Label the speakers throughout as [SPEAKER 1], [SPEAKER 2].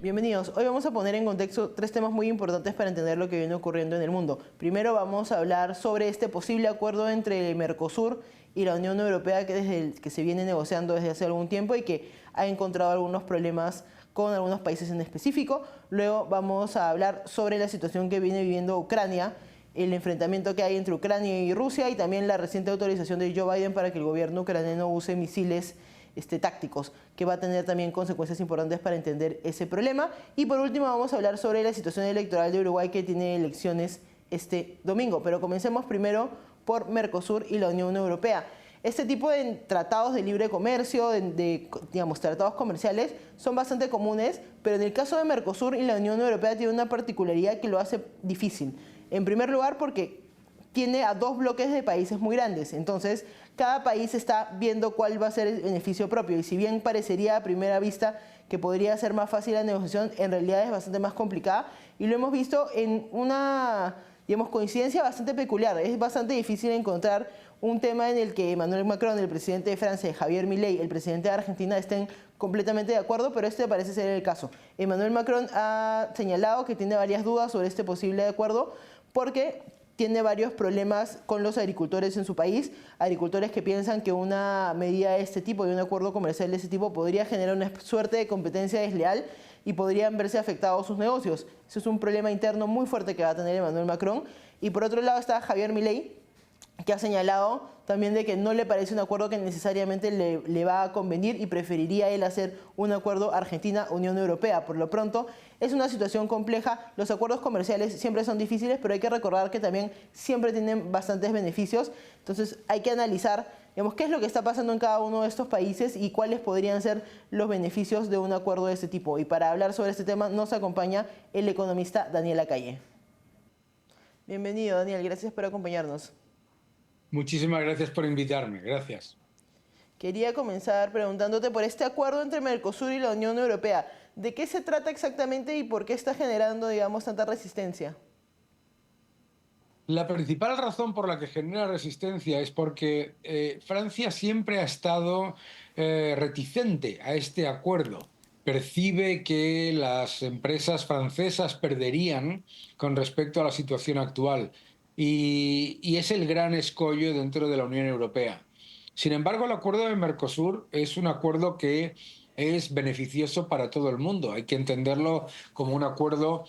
[SPEAKER 1] Bienvenidos. Hoy vamos a poner en contexto tres temas muy importantes para entender lo que viene ocurriendo en el mundo. Primero vamos a hablar sobre este posible acuerdo entre Mercosur y la Unión Europea que se viene negociando desde hace algún tiempo y que ha encontrado algunos problemas con algunos países en específico. Luego vamos a hablar sobre la situación que viene viviendo Ucrania, el enfrentamiento que hay entre Ucrania y Rusia y también la reciente autorización de Joe Biden para que el gobierno ucraniano use misiles tácticos, que va a tener también consecuencias importantes para entender ese problema. Y por último vamos a hablar sobre la situación electoral de Uruguay, que tiene elecciones este domingo. Pero comencemos primero por Mercosur y la Unión Europea. Este tipo de tratados de libre comercio, digamos, tratados comerciales, son bastante comunes, pero en el caso de Mercosur y la Unión Europea tiene una particularidad que lo hace difícil. En primer lugar, porque tiene a dos bloques de países muy grandes, entonces cada país está viendo cuál va a ser el beneficio propio, y si bien parecería a primera vista que podría ser más fácil la negociación, en realidad es bastante más complicada, y lo hemos visto en una, digamos, coincidencia bastante peculiar. Es bastante difícil encontrar un tema en el que Emmanuel Macron, el presidente de Francia, y Javier Milei, el presidente de Argentina, estén completamente de acuerdo, pero este parece ser el caso. Emmanuel Macron ha señalado que tiene varias dudas sobre este posible acuerdo porque tiene varios problemas con los agricultores en su país, agricultores que piensan que una medida de este tipo, de un acuerdo comercial de este tipo, podría generar una suerte de competencia desleal y podrían verse afectados sus negocios. Eso es un problema interno muy fuerte que va a tener Emmanuel Macron. Y por otro lado está Javier Milei, que ha señalado también de que no le parece un acuerdo que necesariamente le va a convenir y preferiría él hacer un acuerdo Argentina-Unión Europea. Por lo pronto, es una situación compleja. Los acuerdos comerciales siempre son difíciles, pero hay que recordar que también siempre tienen bastantes beneficios. Entonces, hay que analizar, digamos, qué es lo que está pasando en cada uno de estos países y cuáles podrían ser los beneficios de un acuerdo de este tipo. Y para hablar sobre este tema nos acompaña el economista Daniel Lacalle. Bienvenido, Daniel. Gracias por acompañarnos.
[SPEAKER 2] Muchísimas gracias por invitarme, gracias.
[SPEAKER 1] Quería comenzar preguntándote por este acuerdo entre Mercosur y la Unión Europea. ¿De qué se trata exactamente y por qué está generando, digamos, tanta resistencia?
[SPEAKER 2] La principal razón por la que genera resistencia es porque Francia siempre ha estado reticente a este acuerdo. Percibe que las empresas francesas perderían con respecto a la situación actual y es el gran escollo dentro de la Unión Europea. Sin embargo, el acuerdo de Mercosur es un acuerdo que es beneficioso para todo el mundo. Hay que entenderlo como un acuerdo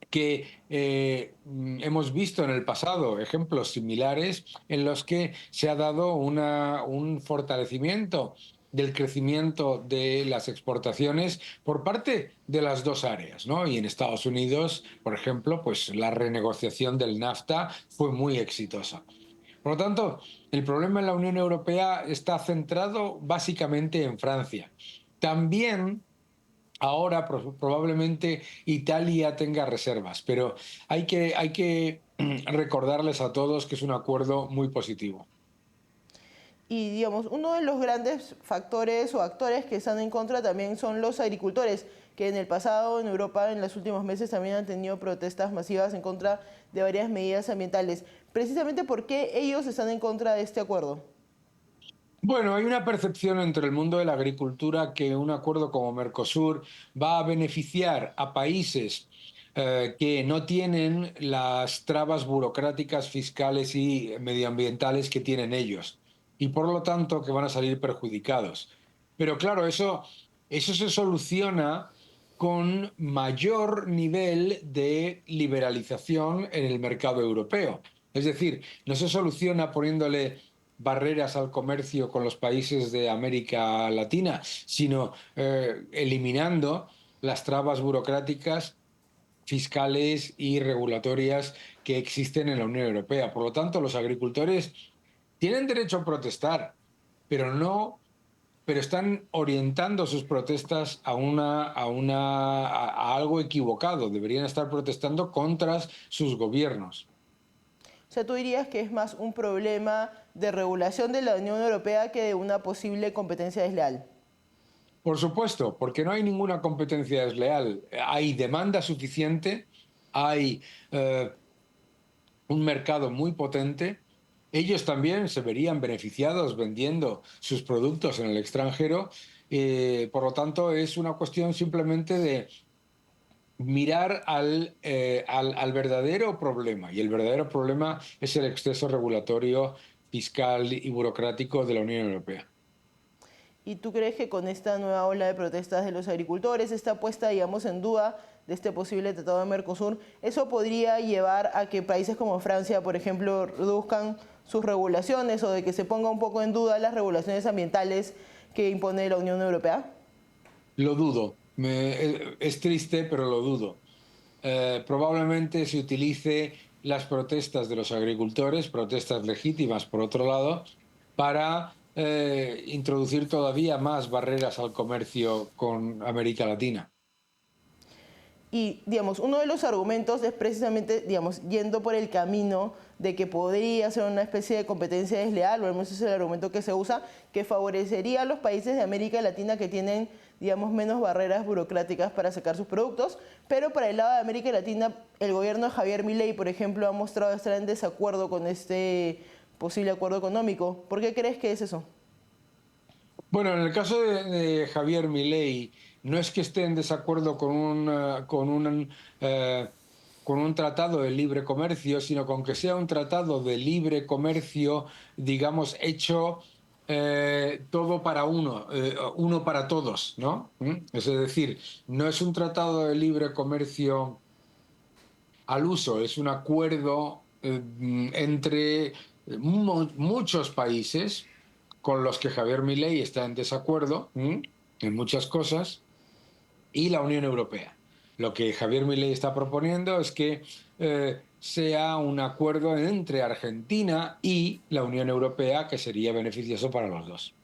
[SPEAKER 2] que hemos visto en el pasado ejemplos similares en los que se ha dado un fortalecimiento del crecimiento de las exportaciones por parte de las dos áreas, ¿no? Y en Estados Unidos, por ejemplo, pues la renegociación del NAFTA fue muy exitosa. Por lo tanto, el problema en la Unión Europea está centrado básicamente en Francia. También ahora probablemente Italia tenga reservas, pero hay que recordarles a todos que es un acuerdo muy positivo.
[SPEAKER 1] Y, digamos, uno de los grandes factores o actores que están en contra también son los agricultores, que en el pasado en Europa, en los últimos meses, también han tenido protestas masivas en contra de varias medidas ambientales. Precisamente, ¿por qué ellos están en contra de este acuerdo?
[SPEAKER 2] Bueno, hay una percepción entre el mundo de la agricultura que un acuerdo como Mercosur va a beneficiar a países que no tienen las trabas burocráticas, fiscales y medioambientales que tienen ellos, y por lo tanto que van a salir perjudicados. Pero claro, eso se soluciona con mayor nivel de liberalización en el mercado europeo. Es decir, no se soluciona poniéndole barreras al comercio con los países de América Latina, sino eliminando las trabas burocráticas, fiscales y regulatorias que existen en la Unión Europea. Por lo tanto, los agricultores tienen derecho a protestar, pero no, pero están orientando sus protestas a algo equivocado. Deberían estar protestando contra sus gobiernos.
[SPEAKER 1] O sea, tú dirías que es más un problema de regulación de la Unión Europea que de una posible competencia desleal.
[SPEAKER 2] Por supuesto, porque no hay ninguna competencia desleal. Hay demanda suficiente, hay un mercado muy potente. Ellos también se verían beneficiados vendiendo sus productos en el extranjero Por lo tanto, es una cuestión simplemente de mirar al verdadero problema. Y el verdadero problema es el exceso regulatorio, fiscal y burocrático de la Unión Europea.
[SPEAKER 1] ¿Y tú crees que con esta nueva ola de protestas de los agricultores, esta puesta, digamos, en duda de este posible tratado de Mercosur, eso podría llevar a que países como Francia, por ejemplo, reduzcan sus regulaciones o de que se ponga un poco en duda las regulaciones ambientales que impone la Unión Europea?
[SPEAKER 2] Lo dudo. Es triste, pero lo dudo. Probablemente se utilice las protestas de los agricultores, protestas legítimas por otro lado, para introducir todavía más barreras al comercio con América Latina.
[SPEAKER 1] Y, digamos, uno de los argumentos es precisamente, digamos, yendo por el camino de que podría ser una especie de competencia desleal, o al menos ese es el argumento que se usa, que favorecería a los países de América Latina que tienen, digamos, menos barreras burocráticas para sacar sus productos, pero para el lado de América Latina, el gobierno de Javier Milei, por ejemplo, ha mostrado estar en desacuerdo con este posible acuerdo económico. ¿Por qué crees que es eso?
[SPEAKER 2] Bueno, en el caso de Javier Milei, no es que esté en desacuerdo eh, con un tratado de libre comercio, sino con que sea un tratado de libre comercio, digamos, hecho todo para uno, uno para todos, ¿no? Es decir, no es un tratado de libre comercio al uso, es un acuerdo entre muchos países con los que Javier Milei está en desacuerdo en muchas cosas y la Unión Europea. Lo que Javier Milei está proponiendo es que sea un acuerdo entre Argentina y la Unión Europea que sería beneficioso para los dos.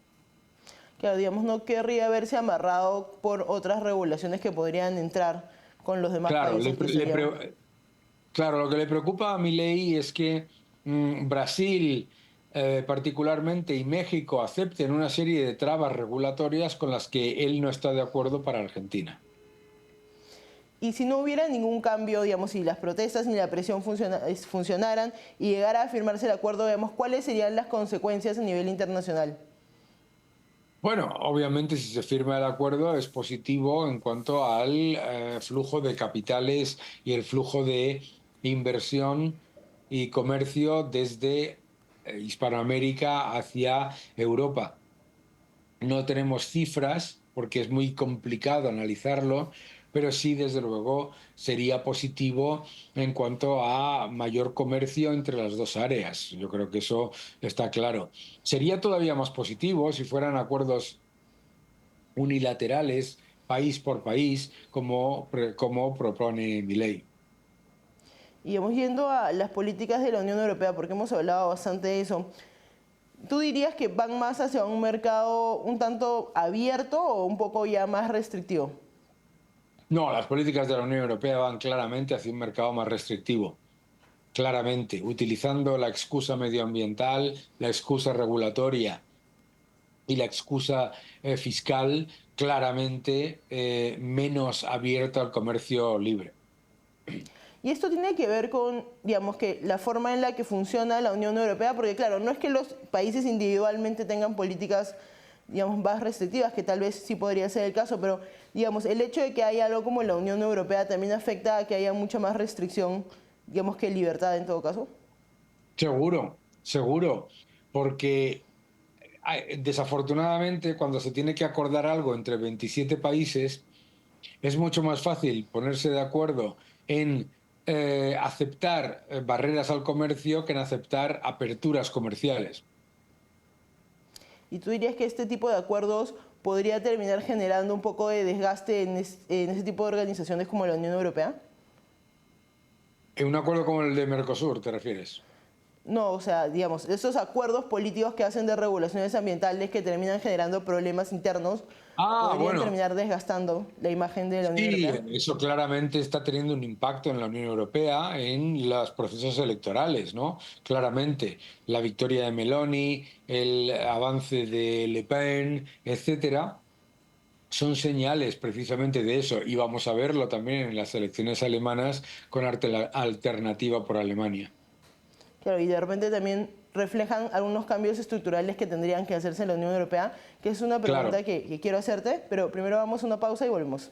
[SPEAKER 1] Que, digamos, no querría verse amarrado por otras regulaciones que podrían entrar con los demás
[SPEAKER 2] Claro,
[SPEAKER 1] países que serían.
[SPEAKER 2] claro, lo que le preocupa a Milei es que Brasil particularmente y México acepten una serie de trabas regulatorias con las que él no está de acuerdo para Argentina.
[SPEAKER 1] Y si no hubiera ningún cambio, digamos, si las protestas ni la presión funcionaran y llegara a firmarse el acuerdo, digamos, ¿cuáles serían las consecuencias a nivel internacional?
[SPEAKER 2] Bueno, obviamente si se firma el acuerdo es positivo en cuanto al flujo de capitales y el flujo de inversión y comercio desde Hispanoamérica hacia Europa. No tenemos cifras porque es muy complicado analizarlo, pero sí, desde luego, sería positivo en cuanto a mayor comercio entre las dos áreas. Yo creo que eso está claro. Sería todavía más positivo si fueran acuerdos unilaterales, país por país, como propone mi ley.
[SPEAKER 1] Y vamos yendo a las políticas de la Unión Europea, porque hemos hablado bastante de eso. ¿Tú dirías que van más hacia un mercado un tanto abierto o un poco ya más restrictivo?
[SPEAKER 2] No, las políticas de la Unión Europea van claramente hacia un mercado más restrictivo. Claramente, utilizando la excusa medioambiental, la excusa regulatoria y la excusa fiscal, claramente menos abierta al comercio libre.
[SPEAKER 1] Y esto tiene que ver con, digamos, que la forma en la que funciona la Unión Europea, porque claro, no es que los países individualmente tengan políticas, digamos, más restrictivas, que tal vez sí podría ser el caso, pero, digamos, el hecho de que haya algo como la Unión Europea también afecta a que haya mucha más restricción, digamos, que libertad en todo caso.
[SPEAKER 2] Seguro, seguro, porque desafortunadamente cuando se tiene que acordar algo entre 27 países, es mucho más fácil ponerse de acuerdo en aceptar barreras al comercio que en aceptar aperturas comerciales.
[SPEAKER 1] ¿Y tú dirías que este tipo de acuerdos podría terminar generando un poco de desgaste en ese tipo de organizaciones como la Unión Europea?
[SPEAKER 2] En un acuerdo como el de Mercosur, ¿te refieres?
[SPEAKER 1] No, o sea, digamos, esos acuerdos políticos que hacen de regulaciones ambientales que terminan generando problemas internos
[SPEAKER 2] Ah,
[SPEAKER 1] podrían
[SPEAKER 2] bueno,
[SPEAKER 1] terminar desgastando la imagen de la Unión
[SPEAKER 2] sí,
[SPEAKER 1] Europea.
[SPEAKER 2] eso claramente está teniendo un impacto en la Unión Europea en los procesos electorales, ¿no? Claramente, la victoria de Meloni, el avance de Le Pen, etcétera, son señales precisamente de eso y vamos a verlo también en las elecciones alemanas con alternativa por Alemania.
[SPEAKER 1] Claro, y de repente también reflejan algunos cambios estructurales que tendrían que hacerse en la Unión Europea, que es una pregunta
[SPEAKER 2] Claro.
[SPEAKER 1] que quiero hacerte, pero primero vamos a una pausa y volvemos.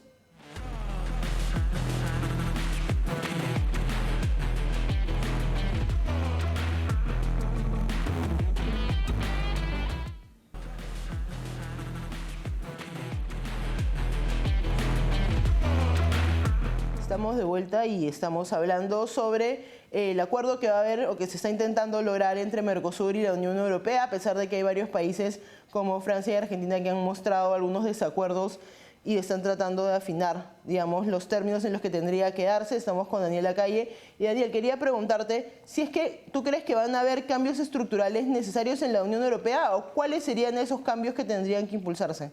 [SPEAKER 1] Estamos de vuelta y estamos hablando sobre el acuerdo que va a haber o que se está intentando lograr entre Mercosur y la Unión Europea, a pesar de que hay varios países como Francia y Argentina que han mostrado algunos desacuerdos y están tratando de afinar, digamos, los términos en los que tendría que darse. Estamos con Daniel Lacalle. Y Daniel, quería preguntarte si es que tú crees que van a haber cambios estructurales necesarios en la Unión Europea o cuáles serían esos cambios que tendrían que impulsarse.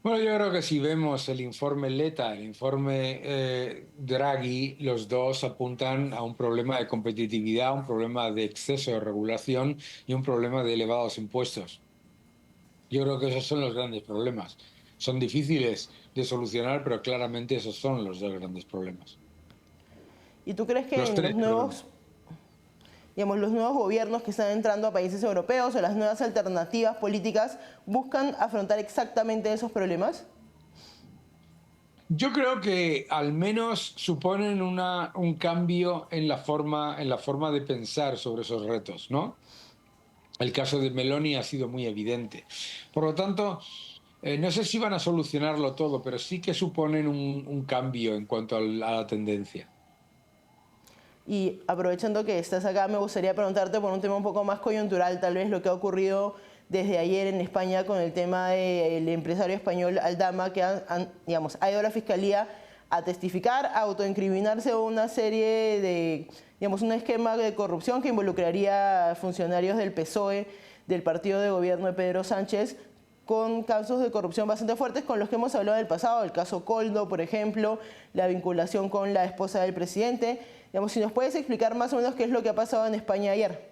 [SPEAKER 2] Bueno, yo creo que si vemos el informe Letta, el informe Draghi, los dos apuntan a un problema de competitividad, un problema de exceso de regulación y un problema de elevados impuestos. Yo creo que esos son los grandes problemas. Son difíciles de solucionar, pero claramente esos son los dos grandes problemas.
[SPEAKER 1] ¿Y tú crees que
[SPEAKER 2] Los
[SPEAKER 1] en
[SPEAKER 2] tres, perdón.
[SPEAKER 1] los nuevos gobiernos que están entrando a países europeos o las nuevas alternativas políticas buscan afrontar exactamente esos problemas?
[SPEAKER 2] Yo creo que al menos suponen un cambio en la forma de pensar sobre esos retos, ¿no? El caso de Meloni ha sido muy evidente. Por lo tanto, no sé si van a solucionarlo todo, pero sí que suponen un cambio en cuanto a la tendencia.
[SPEAKER 1] Y aprovechando que estás acá, me gustaría preguntarte por un tema un poco más coyuntural, tal vez lo que ha ocurrido desde ayer en España con el tema del empresario español Aldama, que digamos, ha ido a la Fiscalía a testificar, a autoincriminarse una serie de, digamos, un esquema de corrupción que involucraría a funcionarios del PSOE, del partido de gobierno de Pedro Sánchez, con casos de corrupción bastante fuertes con los que hemos hablado en el pasado, el caso Coldo, por ejemplo, la vinculación con la esposa del presidente. Digamos, si nos puedes explicar más o menos qué es lo que ha pasado en España ayer.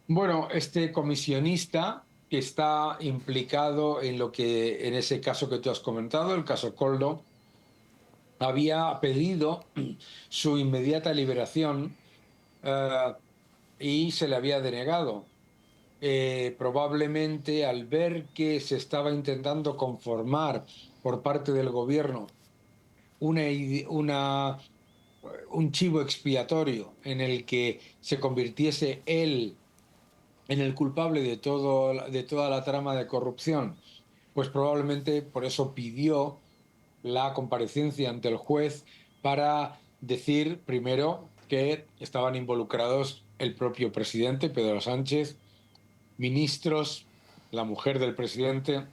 [SPEAKER 2] Bueno, este comisionista que está implicado en ese caso que tú has comentado, el caso Coldo, había pedido su inmediata liberación eh, y se le había denegado. Probablemente al ver que se estaba intentando conformar por parte del gobierno una, ide- una, un chivo expiatorio en el que se convirtiese él en el culpable de toda la trama de corrupción, pues probablemente por eso pidió la comparecencia ante el juez para decir primero que estaban involucrados el propio presidente, Pedro Sánchez, ministros, la mujer del presidente,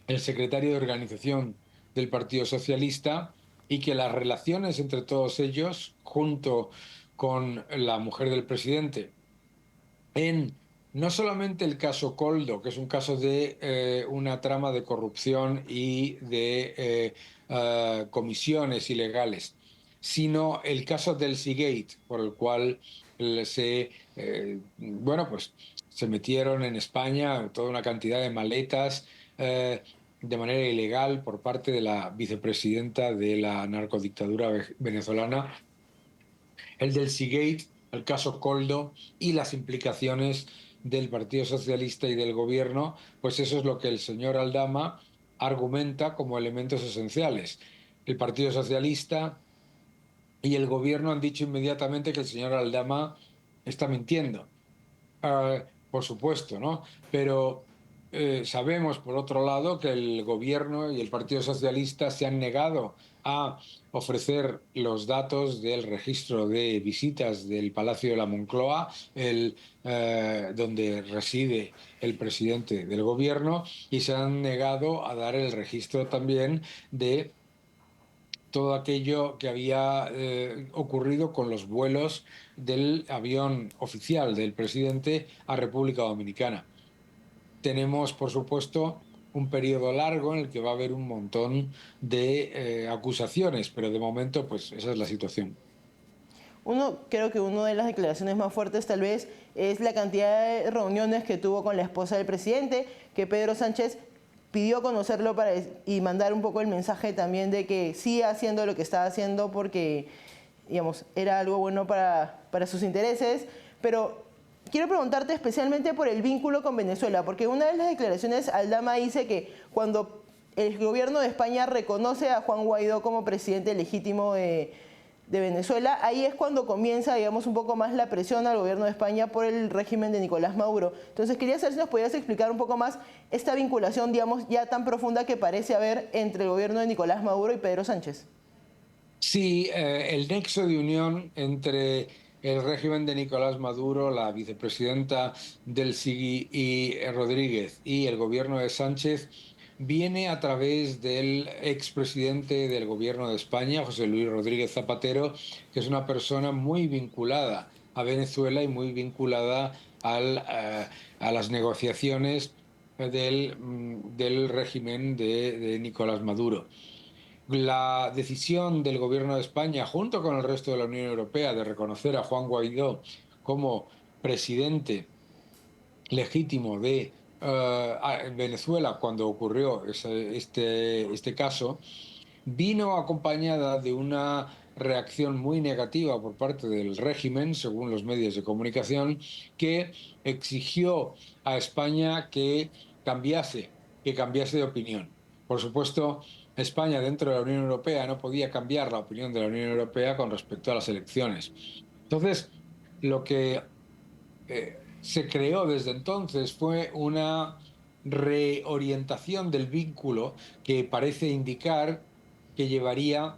[SPEAKER 2] el secretario de organización del Partido Socialista y que las relaciones entre todos ellos, junto con la mujer del presidente, en no solamente el caso Coldo, que es un caso de una trama de corrupción y de comisiones ilegales, sino el caso del Seagate, por el cual bueno, pues se metieron en España toda una cantidad de maletas de manera ilegal por parte de la vicepresidenta de la narcodictadura venezolana, el del Seagate, el caso Coldo y las implicaciones del Partido Socialista y del gobierno, pues eso es lo que el señor Aldama argumenta como elementos esenciales. El Partido Socialista y el gobierno han dicho inmediatamente que el señor Aldama está mintiendo. Por supuesto, ¿no? Pero sabemos, por otro lado, que el gobierno y el Partido Socialista se han negado a ofrecer los datos del registro de visitas del Palacio de la Moncloa, donde reside el presidente del gobierno, y se han negado a dar el registro también de todo aquello que había ocurrido con los vuelos del avión oficial del presidente a República Dominicana. Tenemos, por supuesto, un periodo largo en el que va a haber un montón de acusaciones, pero de momento, pues esa es la situación.
[SPEAKER 1] Creo que una de las declaraciones más fuertes tal vez es la cantidad de reuniones que tuvo con la esposa del presidente, que Pedro Sánchez pidió conocerlo y mandar un poco el mensaje también de que siga haciendo lo que estaba haciendo porque, digamos, era algo bueno para sus intereses. Pero quiero preguntarte especialmente por el vínculo con Venezuela, porque una de las declaraciones Aldama dice que cuando el gobierno de España reconoce a Juan Guaidó como presidente legítimo de Venezuela, ahí es cuando comienza, digamos, un poco más la presión al gobierno de España por el régimen de Nicolás Maduro. Entonces quería saber si nos podías explicar un poco más esta vinculación, digamos, ya tan profunda que parece haber entre el gobierno de Nicolás Maduro y Pedro Sánchez.
[SPEAKER 2] Sí, el nexo de unión entre el régimen de Nicolás Maduro, la vicepresidenta del SIGI y Rodríguez, y el gobierno de Sánchez viene a través del expresidente del gobierno de España, José Luis Rodríguez Zapatero, que es una persona muy vinculada a Venezuela y muy vinculada a las negociaciones del régimen de Nicolás Maduro. La decisión del gobierno de España, junto con el resto de la Unión Europea, de reconocer a Juan Guaidó como presidente legítimo de Venezuela cuando ocurrió este caso, vino acompañada de una reacción muy negativa por parte del régimen, según los medios de comunicación, que exigió a España que cambiase de opinión. Por supuesto, España dentro de la Unión Europea no podía cambiar la opinión de la Unión Europea con respecto a las elecciones. Entonces, lo que se creó desde entonces fue una reorientación del vínculo que parece indicar que llevaría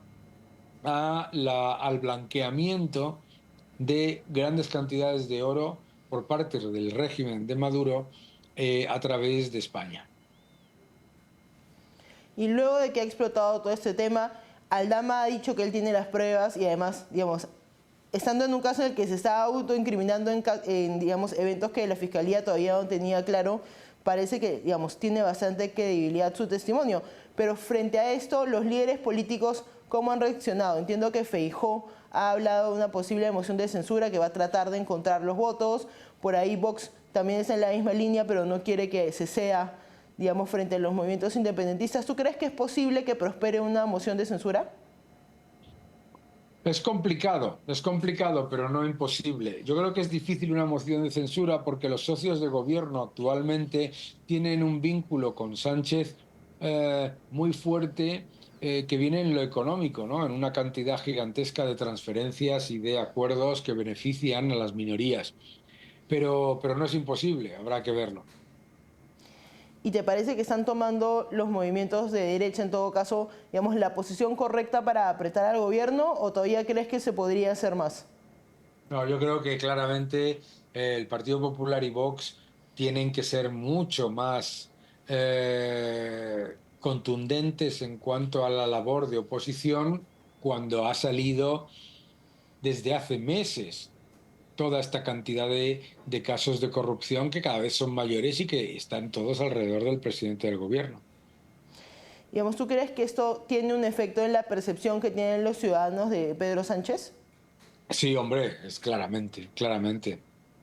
[SPEAKER 2] al blanqueamiento de grandes cantidades de oro por parte del régimen de Maduro a través de España.
[SPEAKER 1] Y luego de que ha explotado todo este tema, Aldama ha dicho que él tiene las pruebas y además, digamos, estando en un caso en el que se está autoincriminando en, digamos, eventos que la Fiscalía todavía no tenía claro, parece que, digamos, tiene bastante credibilidad su testimonio. Pero frente a esto, los líderes políticos, ¿cómo han reaccionado? Entiendo que Feijóo ha hablado de una posible moción de censura que va a tratar de encontrar los votos. Por ahí Vox también está en la misma línea, pero no quiere que se sea, digamos, frente a los movimientos independentistas. ¿Tú crees que es posible que prospere una moción de censura?
[SPEAKER 2] Es complicado, pero no imposible. Yo creo que es difícil una moción de censura porque los socios de gobierno actualmente tienen un vínculo con Sánchez muy fuerte que viene en lo económico, ¿no? En una cantidad gigantesca de transferencias y de acuerdos que benefician a las minorías. Pero no es imposible, habrá que verlo.
[SPEAKER 1] ¿Y te parece que están tomando los movimientos de derecha, en todo caso, digamos, la posición correcta para apretar al gobierno o todavía crees que se podría hacer más?
[SPEAKER 2] No, yo creo que claramente el Partido Popular y Vox tienen que ser mucho más contundentes en cuanto a la labor de oposición cuando ha salido desde hace meses toda esta cantidad de casos de corrupción que cada vez son mayores y que están todos alrededor del presidente del gobierno.
[SPEAKER 1] Digamos, ¿tú crees que esto tiene un efecto en la percepción que tienen los ciudadanos de Pedro Sánchez?
[SPEAKER 2] Sí, hombre, es claramente.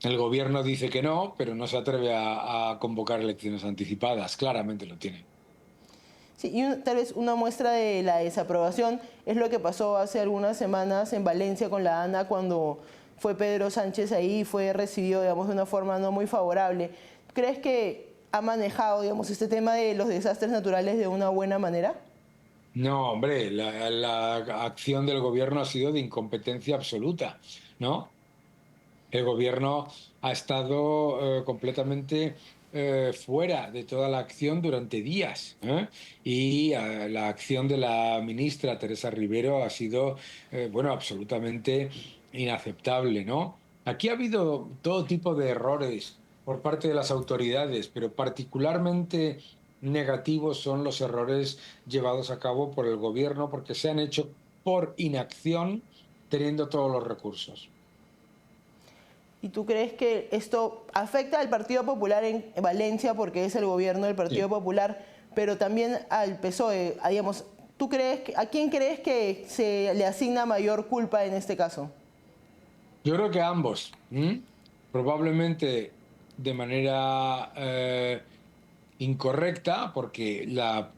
[SPEAKER 2] El gobierno dice que no, pero no se atreve a convocar elecciones anticipadas. Claramente lo tiene.
[SPEAKER 1] Sí, y tal vez una muestra de la desaprobación es lo que pasó hace algunas semanas en Valencia con la ANA cuando fue Pedro Sánchez ahí y fue recibido, digamos, de una forma no muy favorable. ¿Crees que ha manejado, digamos, este tema de los desastres naturales de una buena manera?
[SPEAKER 2] No, hombre, la acción del gobierno ha sido de incompetencia absoluta, ¿no? El gobierno ha estado completamente fuera de toda la acción durante días, ¿eh? Y la acción de la ministra Teresa Rivero ha sido, bueno, absolutamente inaceptable, ¿no? Aquí ha habido todo tipo de errores por parte de las autoridades, pero particularmente negativos son los errores llevados a cabo por el gobierno porque se han hecho por inacción teniendo todos los recursos.
[SPEAKER 1] ¿Y tú crees que esto afecta al Partido Popular en Valencia porque es el gobierno del Partido
[SPEAKER 2] Sí.
[SPEAKER 1] Popular, pero también al PSOE? Digamos, ¿tú crees a quién crees que se le asigna mayor culpa en este caso?
[SPEAKER 2] Yo creo que ambos, ¿m? Probablemente de manera incorrecta, porque la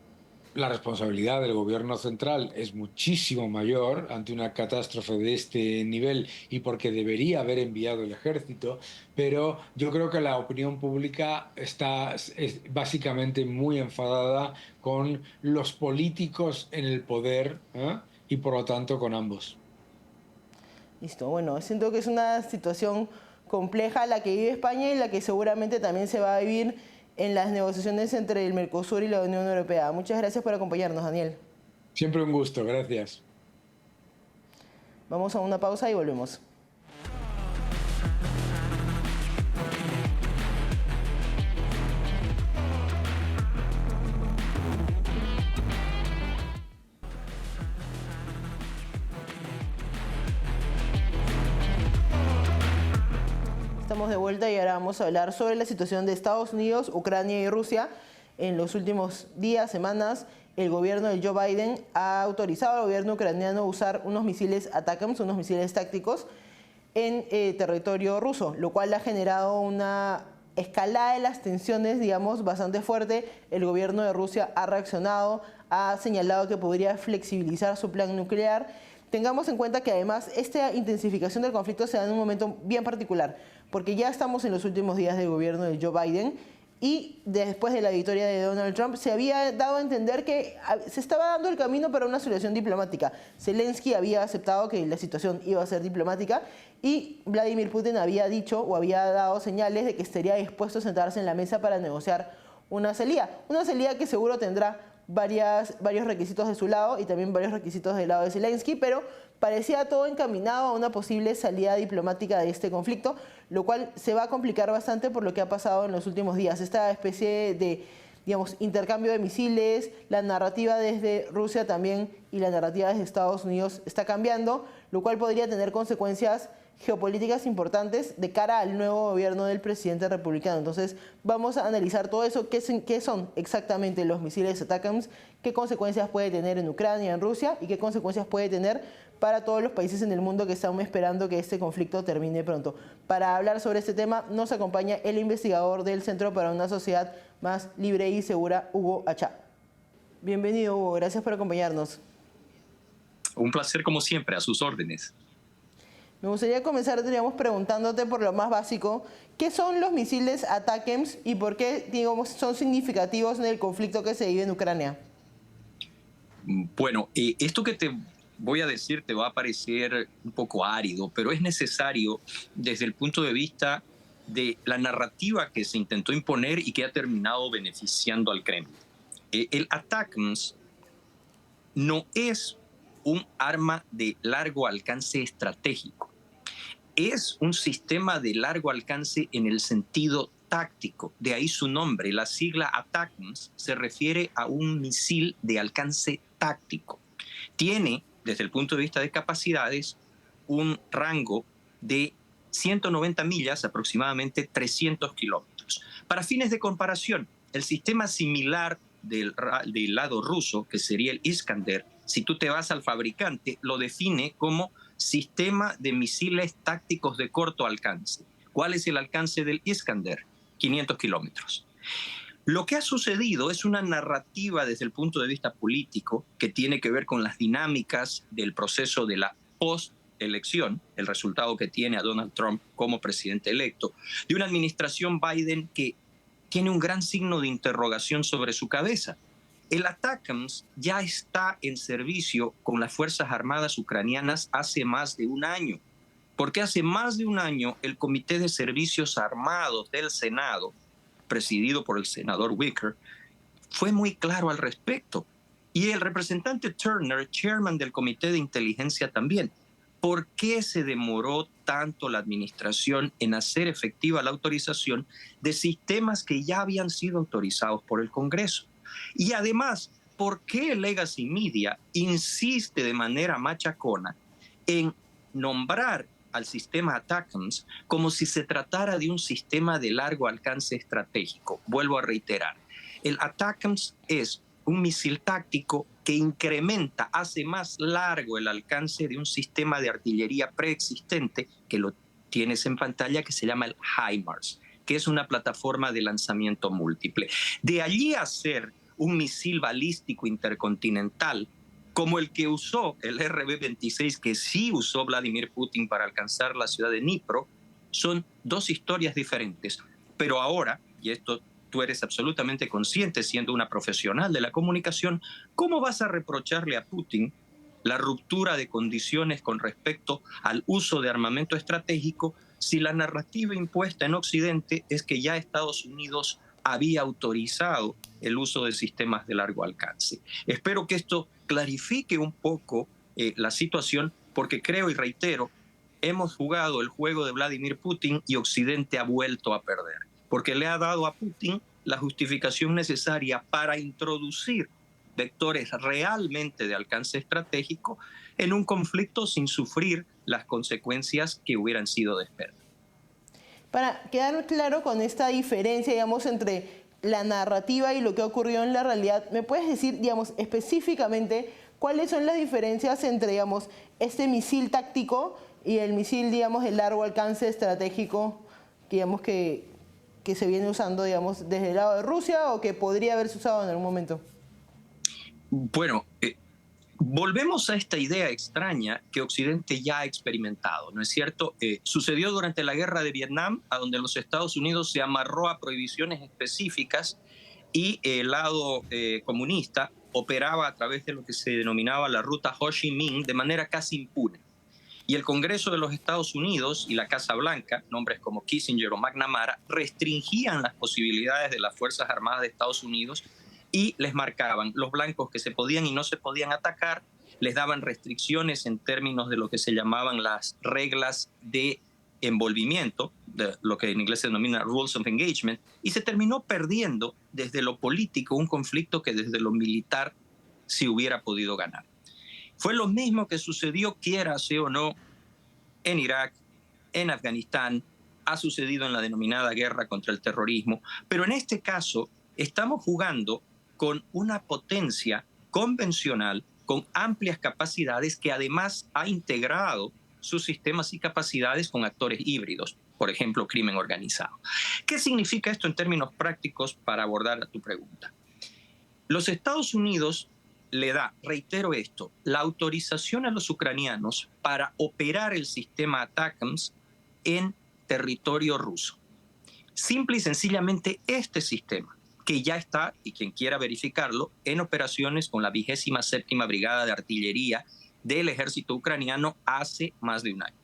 [SPEAKER 2] la responsabilidad del gobierno central es muchísimo mayor ante una catástrofe de este nivel y porque debería haber enviado el ejército, pero yo creo que la opinión pública es básicamente muy enfadada con los políticos en el poder, ¿eh? Y por lo tanto con ambos.
[SPEAKER 1] Listo, bueno, siento que es una situación compleja la que vive España y la que seguramente también se va a vivir en las negociaciones entre el Mercosur y la Unión Europea. Muchas gracias por acompañarnos, Daniel.
[SPEAKER 2] Siempre un gusto, gracias.
[SPEAKER 1] Vamos a una pausa y volvemos. Estamos de vuelta y ahora vamos a hablar sobre la situación de Estados Unidos, Ucrania y Rusia. En los últimos días, semanas, el gobierno de Joe Biden ha autorizado al gobierno ucraniano a usar unos misiles ATACMS, unos misiles tácticos, en territorio ruso, lo cual ha generado una escalada de las tensiones, digamos, bastante fuerte. El gobierno de Rusia ha reaccionado, ha señalado que podría flexibilizar su plan nuclear. Tengamos en cuenta que además esta intensificación del conflicto se da en un momento bien particular, porque ya estamos en los últimos días del gobierno de Joe Biden y después de la victoria de Donald Trump se había dado a entender que se estaba dando el camino para una solución diplomática. Zelensky había aceptado que la situación iba a ser diplomática y Vladimir Putin había dicho o había dado señales de que estaría dispuesto a sentarse en la mesa para negociar una salida que seguro tendrá varios requisitos de su lado y también varios requisitos del lado de Zelensky, pero parecía todo encaminado a una posible salida diplomática de este conflicto, lo cual se va a complicar bastante por lo que ha pasado en los últimos días. Esta especie de, digamos, intercambio de misiles, la narrativa desde Rusia también y la narrativa desde Estados Unidos está cambiando, lo cual podría tener consecuencias geopolíticas importantes de cara al nuevo gobierno del presidente republicano. Entonces vamos a analizar todo eso, qué son exactamente los misiles ATACMS, qué consecuencias puede tener en Ucrania, en Rusia y qué consecuencias puede tener para todos los países en el mundo que están esperando que este conflicto termine pronto. Para hablar sobre este tema nos acompaña el investigador del Centro para una Sociedad Más Libre y Segura, Hugo Achá. Bienvenido, Hugo, gracias por acompañarnos.
[SPEAKER 3] Un placer como siempre, a sus órdenes.
[SPEAKER 1] Me gustaría comenzar, digamos, preguntándote por lo más básico, ¿qué son los misiles ATACMS y por qué, digamos, son significativos en el conflicto que se vive en Ucrania?
[SPEAKER 3] Bueno, esto que te voy a decir te va a parecer un poco árido, pero es necesario desde el punto de vista de la narrativa que se intentó imponer y que ha terminado beneficiando al Kremlin. El ATACMS no es un arma de largo alcance estratégico. Es un sistema de largo alcance en el sentido táctico, de ahí su nombre. La sigla ATACMS se refiere a un misil de alcance táctico. Tiene, desde el punto de vista de capacidades, un rango de 190 millas, aproximadamente 300 kilómetros. Para fines de comparación, el sistema similar del lado ruso, que sería el Iskander, si tú te vas al fabricante, lo define como sistema de misiles tácticos de corto alcance. ¿Cuál es el alcance del Iskander? 500 kilómetros. Lo que ha sucedido es una narrativa desde el punto de vista político que tiene que ver con las dinámicas del proceso de la post-elección, el resultado que tiene a Donald Trump como presidente electo, de una administración Biden que tiene un gran signo de interrogación sobre su cabeza. El ATACMS ya está en servicio con las Fuerzas Armadas ucranianas hace más de un año, porque hace más de un año el Comité de Servicios Armados del Senado, presidido por el senador Wicker, fue muy claro al respecto. Y el representante Turner, chairman del Comité de Inteligencia también. ¿Por qué se demoró tanto la administración en hacer efectiva la autorización de sistemas que ya habían sido autorizados por el Congreso? Y además, ¿por qué Legacy Media insiste de manera machacona en nombrar al sistema ATACMS como si se tratara de un sistema de largo alcance estratégico? Vuelvo a reiterar, el ATACMS es un misil táctico que incrementa, hace más largo el alcance de un sistema de artillería preexistente que lo tienes en pantalla, que se llama el HIMARS, que es una plataforma de lanzamiento múltiple. De allí a ser un misil balístico intercontinental, como el que usó el RB-26, que sí usó Vladimir Putin para alcanzar la ciudad de Dnipro, son dos historias diferentes. Pero ahora, y esto tú eres absolutamente consciente siendo una profesional de la comunicación, ¿cómo vas a reprocharle a Putin la ruptura de condiciones con respecto al uso de armamento estratégico si la narrativa impuesta en Occidente es que ya Estados Unidos había autorizado el uso de sistemas de largo alcance? Espero que esto clarifique un poco la situación, porque creo y reitero, hemos jugado el juego de Vladimir Putin y Occidente ha vuelto a perder, porque le ha dado a Putin la justificación necesaria para introducir vectores realmente de alcance estratégico en un conflicto sin sufrir las consecuencias que hubieran sido de esperar.
[SPEAKER 1] Para quedar claro con esta diferencia, digamos, entre la narrativa y lo que ha ocurrido en la realidad, ¿me puedes decir, digamos, específicamente cuáles son las diferencias entre, digamos, este misil táctico y el misil, digamos, de largo alcance estratégico, digamos, que se viene usando, digamos, desde el lado de Rusia o que podría haberse usado en algún momento?
[SPEAKER 3] Bueno, volvemos a esta idea extraña que Occidente ya ha experimentado, ¿no es cierto? Sucedió durante la guerra de Vietnam, a donde los Estados Unidos se amarró a prohibiciones específicas y el lado comunista operaba a través de lo que se denominaba la ruta Ho Chi Minh de manera casi impune. Y el Congreso de los Estados Unidos y la Casa Blanca, nombres como Kissinger o McNamara, restringían las posibilidades de las Fuerzas Armadas de Estados Unidos y les marcaban los blancos que se podían y no se podían atacar, les daban restricciones en términos de lo que se llamaban las reglas de envolvimiento, de lo que en inglés se denomina Rules of Engagement, y se terminó perdiendo desde lo político un conflicto que desde lo militar se hubiera podido ganar. Fue lo mismo que sucedió, quiera o no, en Irak, en Afganistán, ha sucedido en la denominada guerra contra el terrorismo, pero en este caso estamos jugando con una potencia convencional, con amplias capacidades que además ha integrado sus sistemas y capacidades con actores híbridos, por ejemplo, crimen organizado. ¿Qué significa esto en términos prácticos para abordar tu pregunta? Los Estados Unidos le da, reitero esto, la autorización a los ucranianos para operar el sistema ATACMS en territorio ruso. Simple y sencillamente este sistema, que ya está, y quien quiera verificarlo, en operaciones con la 27ª Brigada de Artillería del ejército ucraniano hace más de un año.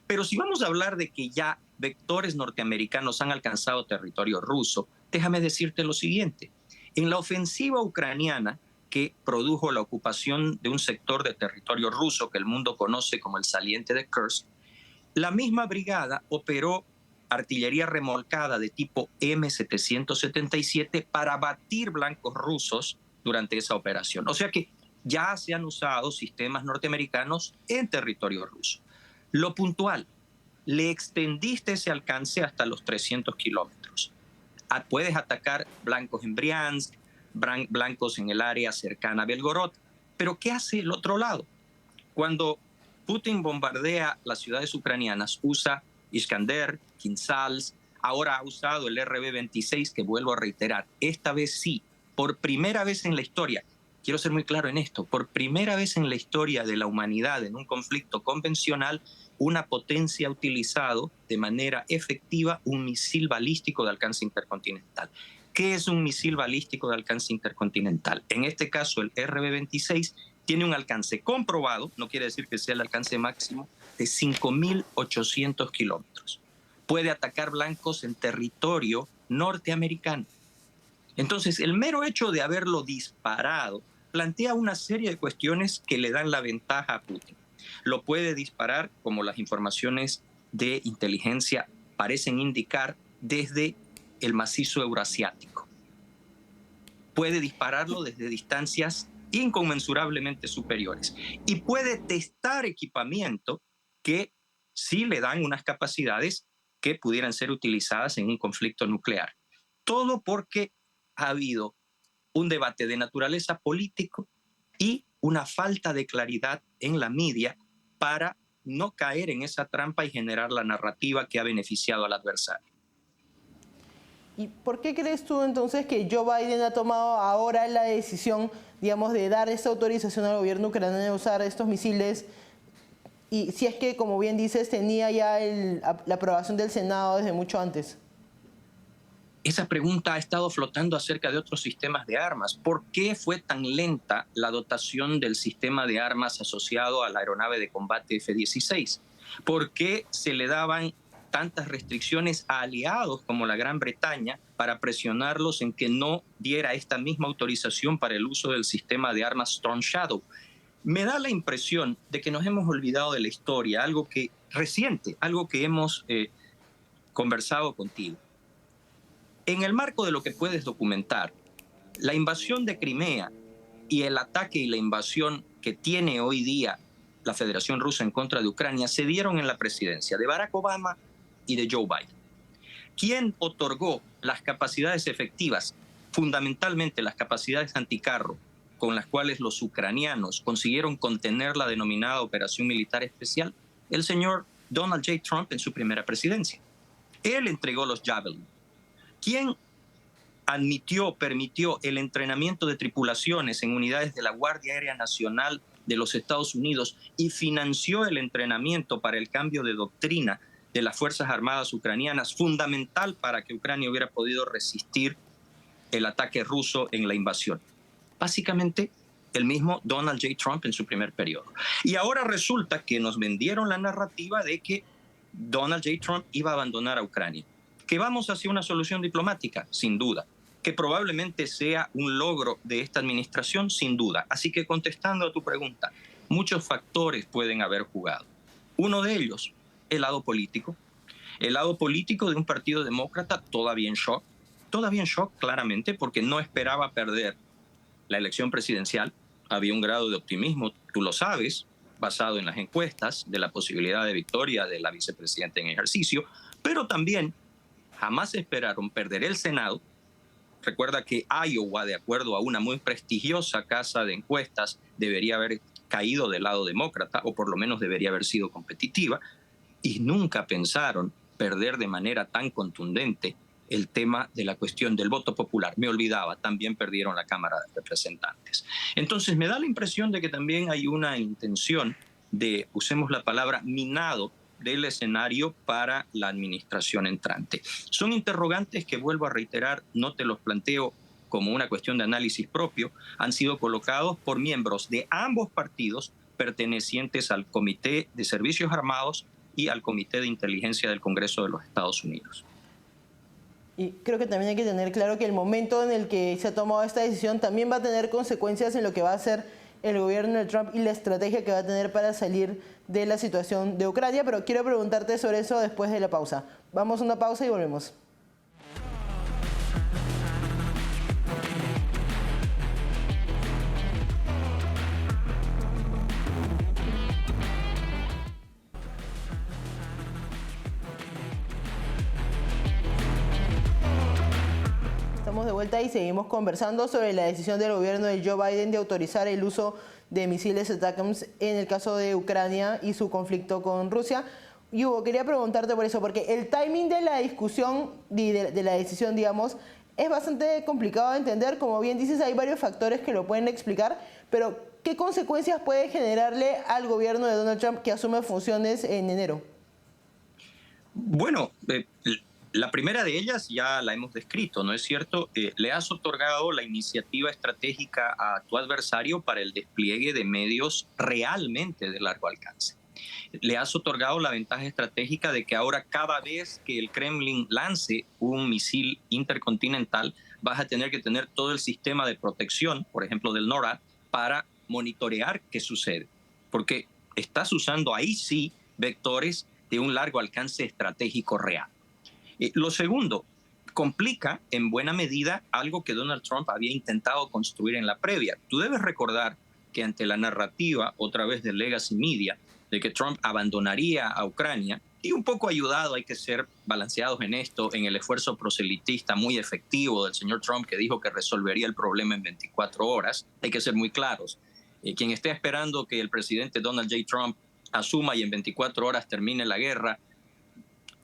[SPEAKER 3] Pero si vamos a hablar de que ya vectores norteamericanos han alcanzado territorio ruso, déjame decirte lo siguiente. En la ofensiva ucraniana que produjo la ocupación de un sector de territorio ruso que el mundo conoce como el saliente de Kursk, la misma brigada operó artillería remolcada de tipo M777 para abatir blancos rusos durante esa operación. O sea que ya se han usado sistemas norteamericanos en territorio ruso. Lo puntual, le extendiste ese alcance hasta los 300 kilómetros. Puedes atacar blancos en Briansk, blancos en el área cercana a Belgorod, pero ¿qué hace el otro lado? Cuando Putin bombardea las ciudades ucranianas, usa Iskander, Kinzhal, ahora ha usado el RB-26, que vuelvo a reiterar, esta vez sí, por primera vez en la historia, quiero ser muy claro en esto, por primera vez en la historia de la humanidad en un conflicto convencional, una potencia ha utilizado de manera efectiva un misil balístico de alcance intercontinental. ¿Qué es un misil balístico de alcance intercontinental? En este caso, el RB-26 tiene un alcance comprobado, no quiere decir que sea el alcance máximo, de 5.800 kilómetros. Puede atacar blancos en territorio norteamericano. Entonces, el mero hecho de haberlo disparado plantea una serie de cuestiones que le dan la ventaja a Putin. Lo puede disparar, como las informaciones de inteligencia parecen indicar, desde el macizo eurasiático. Puede dispararlo desde distancias inconmensurablemente superiores y puede testar equipamiento que sí le dan unas capacidades que pudieran ser utilizadas en un conflicto nuclear. Todo porque ha habido un debate de naturaleza político y una falta de claridad en la media para no caer en esa trampa y generar la narrativa que ha beneficiado al adversario.
[SPEAKER 1] ¿Y por qué crees tú entonces que Joe Biden ha tomado ahora la decisión, digamos, de dar esa autorización al gobierno ucraniano de usar estos misiles? Y si es que, como bien dices, tenía ya la aprobación del Senado desde mucho antes.
[SPEAKER 3] Esa pregunta ha estado flotando acerca de otros sistemas de armas. ¿Por qué fue tan lenta la dotación del sistema de armas asociado a la aeronave de combate F-16? ¿Por qué se le daban tantas restricciones a aliados como la Gran Bretaña para presionarlos en que no diera esta misma autorización para el uso del sistema de armas Storm Shadow? Me da la impresión de que nos hemos olvidado de la historia, algo que reciente, algo que hemos conversado contigo. En el marco de lo que puedes documentar, la invasión de Crimea y el ataque y la invasión que tiene hoy día la Federación Rusa en contra de Ucrania se dieron en la presidencia de Barack Obama y de Joe Biden. ¿Quién otorgó las capacidades efectivas, fundamentalmente las capacidades anticarro, con las cuales los ucranianos consiguieron contener la denominada Operación Militar Especial? El señor Donald J. Trump en su primera presidencia. Él entregó los Javelin. ¿Quién permitió el entrenamiento de tripulaciones en unidades de la Guardia Aérea Nacional de los Estados Unidos y financió el entrenamiento para el cambio de doctrina de las Fuerzas Armadas ucranianas, fundamental para que Ucrania hubiera podido resistir el ataque ruso en la invasión? Básicamente, el mismo Donald J. Trump en su primer periodo. Y ahora resulta que nos vendieron la narrativa de que Donald J. Trump iba a abandonar a Ucrania. ¿Que vamos hacia una solución diplomática? Sin duda. ¿Que probablemente sea un logro de esta administración? Sin duda. Así que contestando a tu pregunta, muchos factores pueden haber jugado. Uno de ellos, el lado político. El lado político de un partido demócrata todavía en shock. Todavía en shock, claramente, porque no esperaba perder la elección presidencial. Había un grado de optimismo, tú lo sabes, basado en las encuestas, de la posibilidad de victoria de la vicepresidenta en ejercicio, pero también jamás esperaron perder el Senado. Recuerda que Iowa, de acuerdo a una muy prestigiosa casa de encuestas, debería haber caído del lado demócrata, o por lo menos debería haber sido competitiva, y nunca pensaron perder de manera tan contundente el tema de la cuestión del voto popular. Me olvidaba, también perdieron la Cámara de Representantes. Entonces me da la impresión de que también hay una intención de, usemos la palabra, minado del escenario para la administración entrante. Son interrogantes que, vuelvo a reiterar, no te los planteo como una cuestión de análisis propio, han sido colocados por miembros de ambos partidos pertenecientes al Comité de Servicios Armados y al Comité de Inteligencia del Congreso de los Estados Unidos.
[SPEAKER 1] Y creo que también hay que tener claro que el momento en el que se ha tomado esta decisión también va a tener consecuencias en lo que va a hacer el gobierno de Trump y la estrategia que va a tener para salir de la situación de Ucrania, pero quiero preguntarte sobre eso después de la pausa. Vamos a una pausa y volvemos. Estamos de vuelta y seguimos conversando sobre la decisión del gobierno de Joe Biden de autorizar el uso de misiles ATACMS en el caso de Ucrania y su conflicto con Rusia. Y Hugo, quería preguntarte por eso, porque el timing de la discusión, de la decisión, digamos, es bastante complicado de entender. Como bien dices, hay varios factores que lo pueden explicar, pero ¿qué consecuencias puede generarle al gobierno de Donald Trump que asume funciones en enero?
[SPEAKER 3] Bueno, la primera de ellas ya la hemos descrito, ¿no es cierto? Le has otorgado la iniciativa estratégica a tu adversario para el despliegue de medios realmente de largo alcance. Le has otorgado la ventaja estratégica de que ahora cada vez que el Kremlin lance un misil intercontinental, vas a tener que tener todo el sistema de protección, por ejemplo del NORAD, para monitorear qué sucede. Porque estás usando ahí sí vectores de un largo alcance estratégico real. Lo segundo, complica en buena medida algo que Donald Trump había intentado construir en la previa. Tú debes recordar que ante la narrativa, otra vez de Legacy Media, de que Trump abandonaría a Ucrania, y un poco ayudado, hay que ser balanceados en esto, en el esfuerzo proselitista muy efectivo del señor Trump, que dijo que resolvería el problema en 24 horas, hay que ser muy claros. Quien esté esperando que el presidente Donald J. Trump asuma y en 24 horas termine la guerra,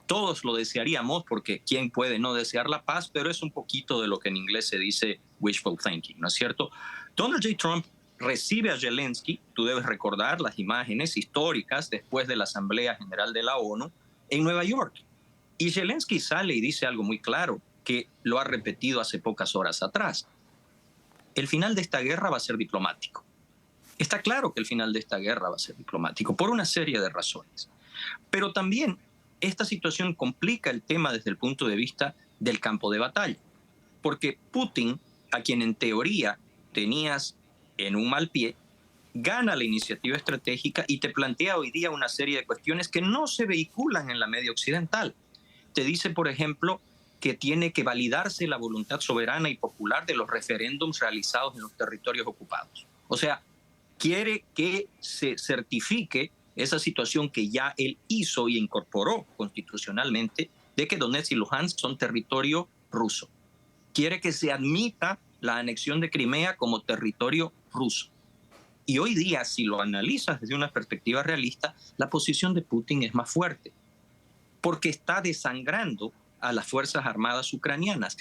[SPEAKER 3] Todos lo desearíamos porque ¿quién puede no desear la paz? Pero es un poquito de lo que en inglés se dice wishful thinking, ¿no es cierto? Donald J. Trump recibe a Zelensky, tú debes recordar las imágenes históricas después de la Asamblea General de la ONU en Nueva York. Y Zelensky sale y dice algo muy claro, que lo ha repetido hace pocas horas atrás. El final de esta guerra va a ser diplomático. Está claro que el final de esta guerra va a ser diplomático por una serie de razones. Pero también esta situación complica el tema desde el punto de vista del campo de batalla. Porque Putin, a quien en teoría tenías en un mal pie, gana la iniciativa estratégica y te plantea hoy día una serie de cuestiones que no se vehiculan en la media occidental. Te dice, por ejemplo, que tiene que validarse la voluntad soberana y popular de los referéndums realizados en los territorios ocupados. O sea, quiere que se certifique esa situación que ya él hizo y incorporó constitucionalmente de que Donetsk y Luhansk son territorio ruso. Quiere que se admita la anexión de Crimea como territorio ruso. Y hoy día, si lo analizas desde una perspectiva realista, la posición de Putin es más fuerte, porque está desangrando a las Fuerzas Armadas ucranianas.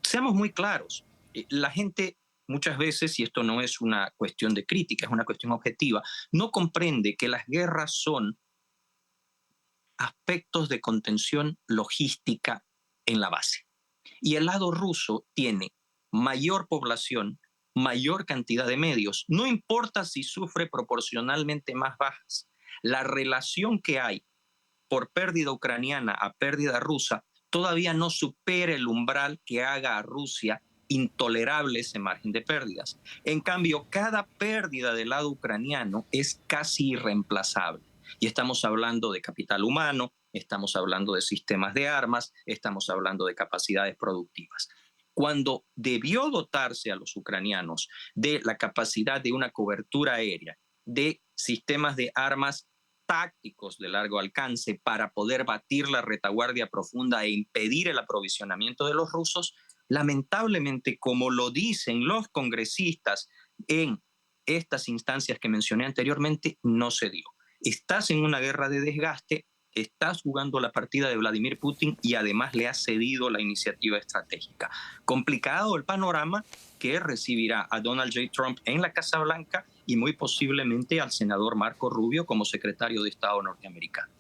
[SPEAKER 3] Seamos muy claros, la gente muchas veces, y esto no es una cuestión de crítica, es una cuestión objetiva, no comprende que las guerras son aspectos de contención logística en la base. Y el lado ruso tiene mayor población, mayor cantidad de medios, no importa si sufre proporcionalmente más bajas. La relación que hay por pérdida ucraniana a pérdida rusa todavía no supera el umbral que haga a Rusia intolerable ese margen de pérdidas. En cambio, cada pérdida del lado ucraniano es casi irreemplazable. Y estamos hablando de capital humano, estamos hablando de sistemas de armas, estamos hablando de capacidades productivas. Cuando debió dotarse a los ucranianos de la capacidad de una cobertura aérea, de sistemas de armas tácticos de largo alcance para poder batir la retaguardia profunda e impedir el aprovisionamiento de los rusos, lamentablemente, como lo dicen los congresistas en estas instancias que mencioné anteriormente, no se dio. Estás en una guerra de desgaste, estás jugando la partida de Vladimir Putin y además le has cedido la iniciativa estratégica. Complicado el panorama que recibirá a Donald J. Trump en la Casa Blanca y muy posiblemente al senador Marco Rubio como secretario de Estado norteamericano.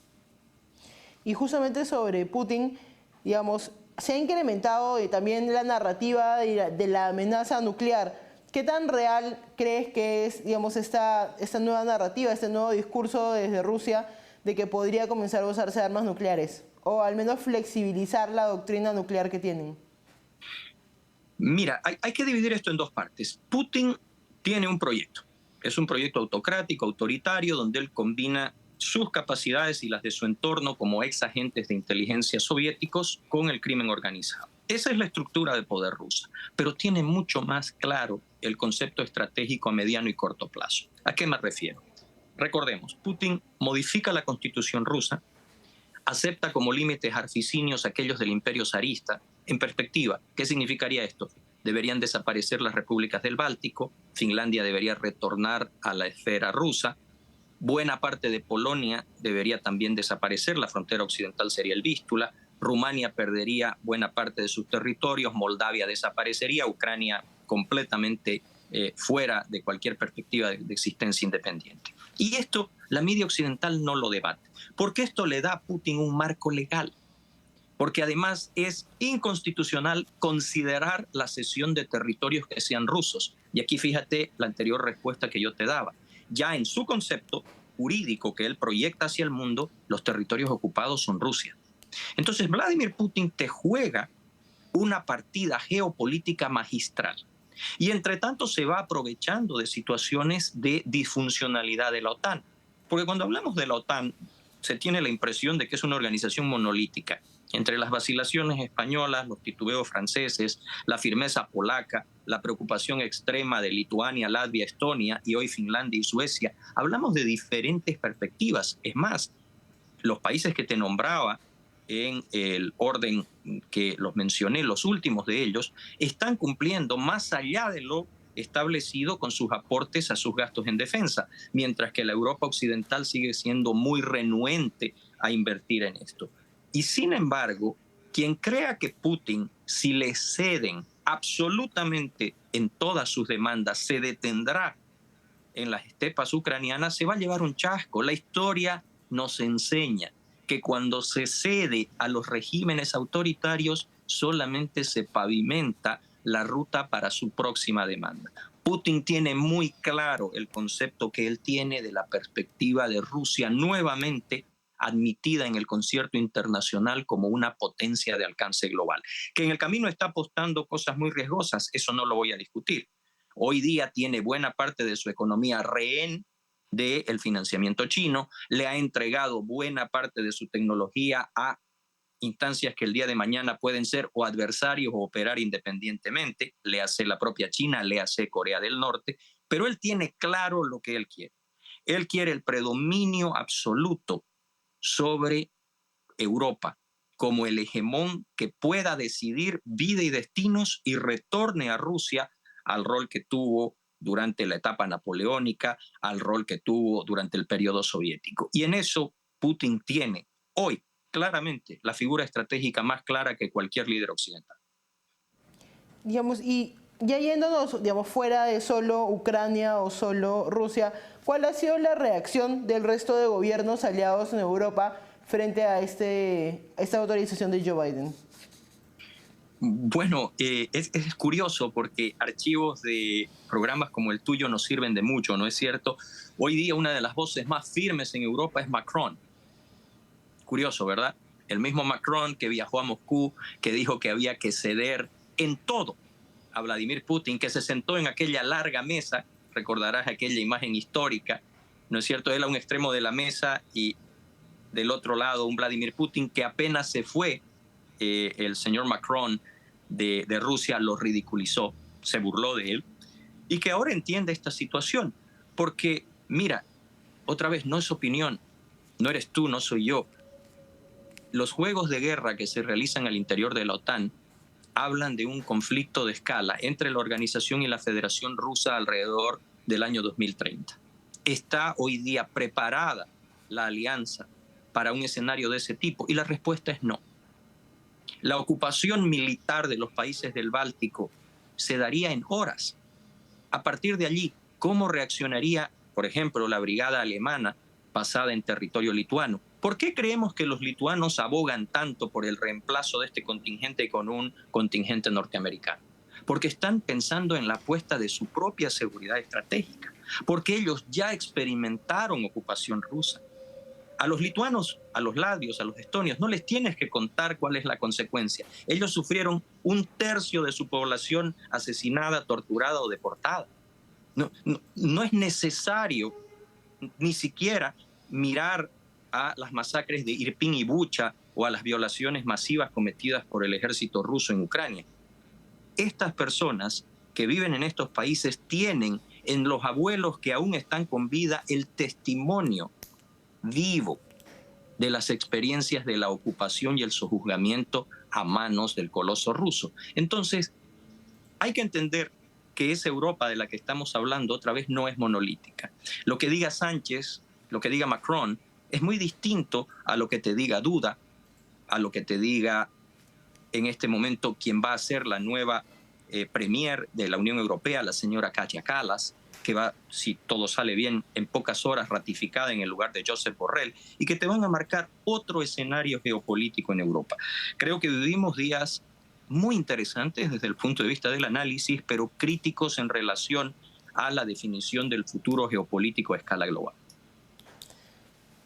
[SPEAKER 1] Y justamente sobre Putin, digamos, se ha incrementado también la narrativa de la amenaza nuclear. ¿Qué tan real crees que es, digamos, esta nueva narrativa, este nuevo discurso desde Rusia de que podría comenzar a usarse armas nucleares? O al menos flexibilizar la doctrina nuclear que tienen.
[SPEAKER 3] Mira, hay que dividir esto en dos partes. Putin tiene un proyecto. Es un proyecto autocrático, autoritario, donde él combina sus capacidades y las de su entorno como ex agentes de inteligencia soviéticos con el crimen organizado. Esa es la estructura de poder rusa, pero tiene mucho más claro el concepto estratégico a mediano y corto plazo. ¿A qué me refiero? Recordemos, Putin modifica la constitución rusa, acepta como límites arficinios aquellos del imperio zarista. En perspectiva, ¿qué significaría esto? Deberían desaparecer las repúblicas del Báltico, Finlandia debería retornar a la esfera rusa, buena parte de Polonia debería también desaparecer, la frontera occidental sería el Vístula, Rumania perdería buena parte de sus territorios, Moldavia desaparecería, Ucrania completamente fuera de cualquier perspectiva de existencia independiente. Y esto la media occidental no lo debate, porque esto le da a Putin un marco legal, porque además es inconstitucional considerar la cesión de territorios que sean rusos. Y aquí fíjate la anterior respuesta que yo te daba. Ya en su concepto jurídico que él proyecta hacia el mundo, los territorios ocupados son Rusia. Entonces Vladimir Putin te juega una partida geopolítica magistral. Y entre tanto se va aprovechando de situaciones de disfuncionalidad de la OTAN. Porque cuando hablamos de la OTAN, se tiene la impresión de que es una organización monolítica. Entre las vacilaciones españolas, los titubeos franceses, la firmeza polaca, la preocupación extrema de Lituania, Latvia, Estonia y hoy Finlandia y Suecia, hablamos de diferentes perspectivas. Es más, los países que te nombraba en el orden que los mencioné, los últimos de ellos, están cumpliendo más allá de lo establecido con sus aportes a sus gastos en defensa, mientras que la Europa occidental sigue siendo muy renuente a invertir en esto. Y sin embargo, quien crea que Putin, si le ceden absolutamente en todas sus demandas, se detendrá en las estepas ucranianas, se va a llevar un chasco. La historia nos enseña que cuando se cede a los regímenes autoritarios, solamente se pavimenta la ruta para su próxima demanda. Putin tiene muy claro el concepto que él tiene de la perspectiva de Rusia nuevamente admitida en el concierto internacional como una potencia de alcance global. Que en el camino está apostando cosas muy riesgosas, eso no lo voy a discutir. Hoy día tiene buena parte de su economía rehén del financiamiento chino, le ha entregado buena parte de su tecnología a instancias que el día de mañana pueden ser o adversarios o operar independientemente, le hace la propia China, le hace Corea del Norte, pero él tiene claro lo que él quiere. Él quiere el predominio absoluto sobre Europa como el hegemón que pueda decidir vida y destinos y retorne a Rusia al rol que tuvo durante la etapa napoleónica, al rol que tuvo durante el periodo soviético. Y en eso Putin tiene hoy claramente la figura estratégica más clara que cualquier líder occidental.
[SPEAKER 1] Digamos, y ya yéndonos, digamos, fuera de solo Ucrania o solo Rusia, ¿cuál ha sido la reacción del resto de gobiernos aliados en Europa frente a esta autorización de Joe Biden?
[SPEAKER 3] Bueno, es curioso porque archivos de programas como el tuyo nos sirven de mucho, ¿no es cierto? Hoy día una de las voces más firmes en Europa es Macron. Curioso, ¿verdad? El mismo Macron que viajó a Moscú, que dijo que había que ceder en todo a Vladimir Putin, que se sentó en aquella larga mesa, recordarás aquella imagen histórica, ¿no es cierto? Él a un extremo de la mesa y del otro lado un Vladimir Putin que apenas se fue, el señor Macron de Rusia lo ridiculizó, se burló de él, y que ahora entiende esta situación, porque mira, otra vez, no es opinión, no eres tú, no soy yo. Los juegos de guerra que se realizan al interior de la OTAN hablan de un conflicto de escala entre la organización y la Federación Rusa alrededor del año 2030. ¿Está hoy día preparada la alianza para un escenario de ese tipo? Y la respuesta es no. La ocupación militar de los países del Báltico se daría en horas. A partir de allí, ¿cómo reaccionaría, por ejemplo, la brigada alemana basada en territorio lituano? ¿Por qué creemos que los lituanos abogan tanto por el reemplazo de este contingente con un contingente norteamericano? Porque están pensando en la apuesta de su propia seguridad estratégica, porque ellos ya experimentaron ocupación rusa. A los lituanos, a los latvios, a los estonios, no les tienes que contar cuál es la consecuencia. Ellos sufrieron 1/3 de su población asesinada, torturada o deportada. No es necesario ni siquiera mirar a las masacres de Irpin y Bucha o a las violaciones masivas cometidas por el ejército ruso en Ucrania. Estas personas que viven en estos países tienen en los abuelos que aún están con vida el testimonio vivo de las experiencias de la ocupación y el sojuzgamiento a manos del coloso ruso. Entonces, hay que entender que esa Europa de la que estamos hablando otra vez no es monolítica. Lo que diga Sánchez, lo que diga Macron, es muy distinto a lo que te diga Duda, a lo que te diga en este momento quien va a ser la nueva premier de la Unión Europea, la señora Kaja Kallas, que va, si todo sale bien, en pocas horas ratificada en el lugar de Josep Borrell, y que te van a marcar otro escenario geopolítico en Europa. Creo que vivimos días muy interesantes desde el punto de vista del análisis, pero críticos en relación a la definición del futuro geopolítico a escala global.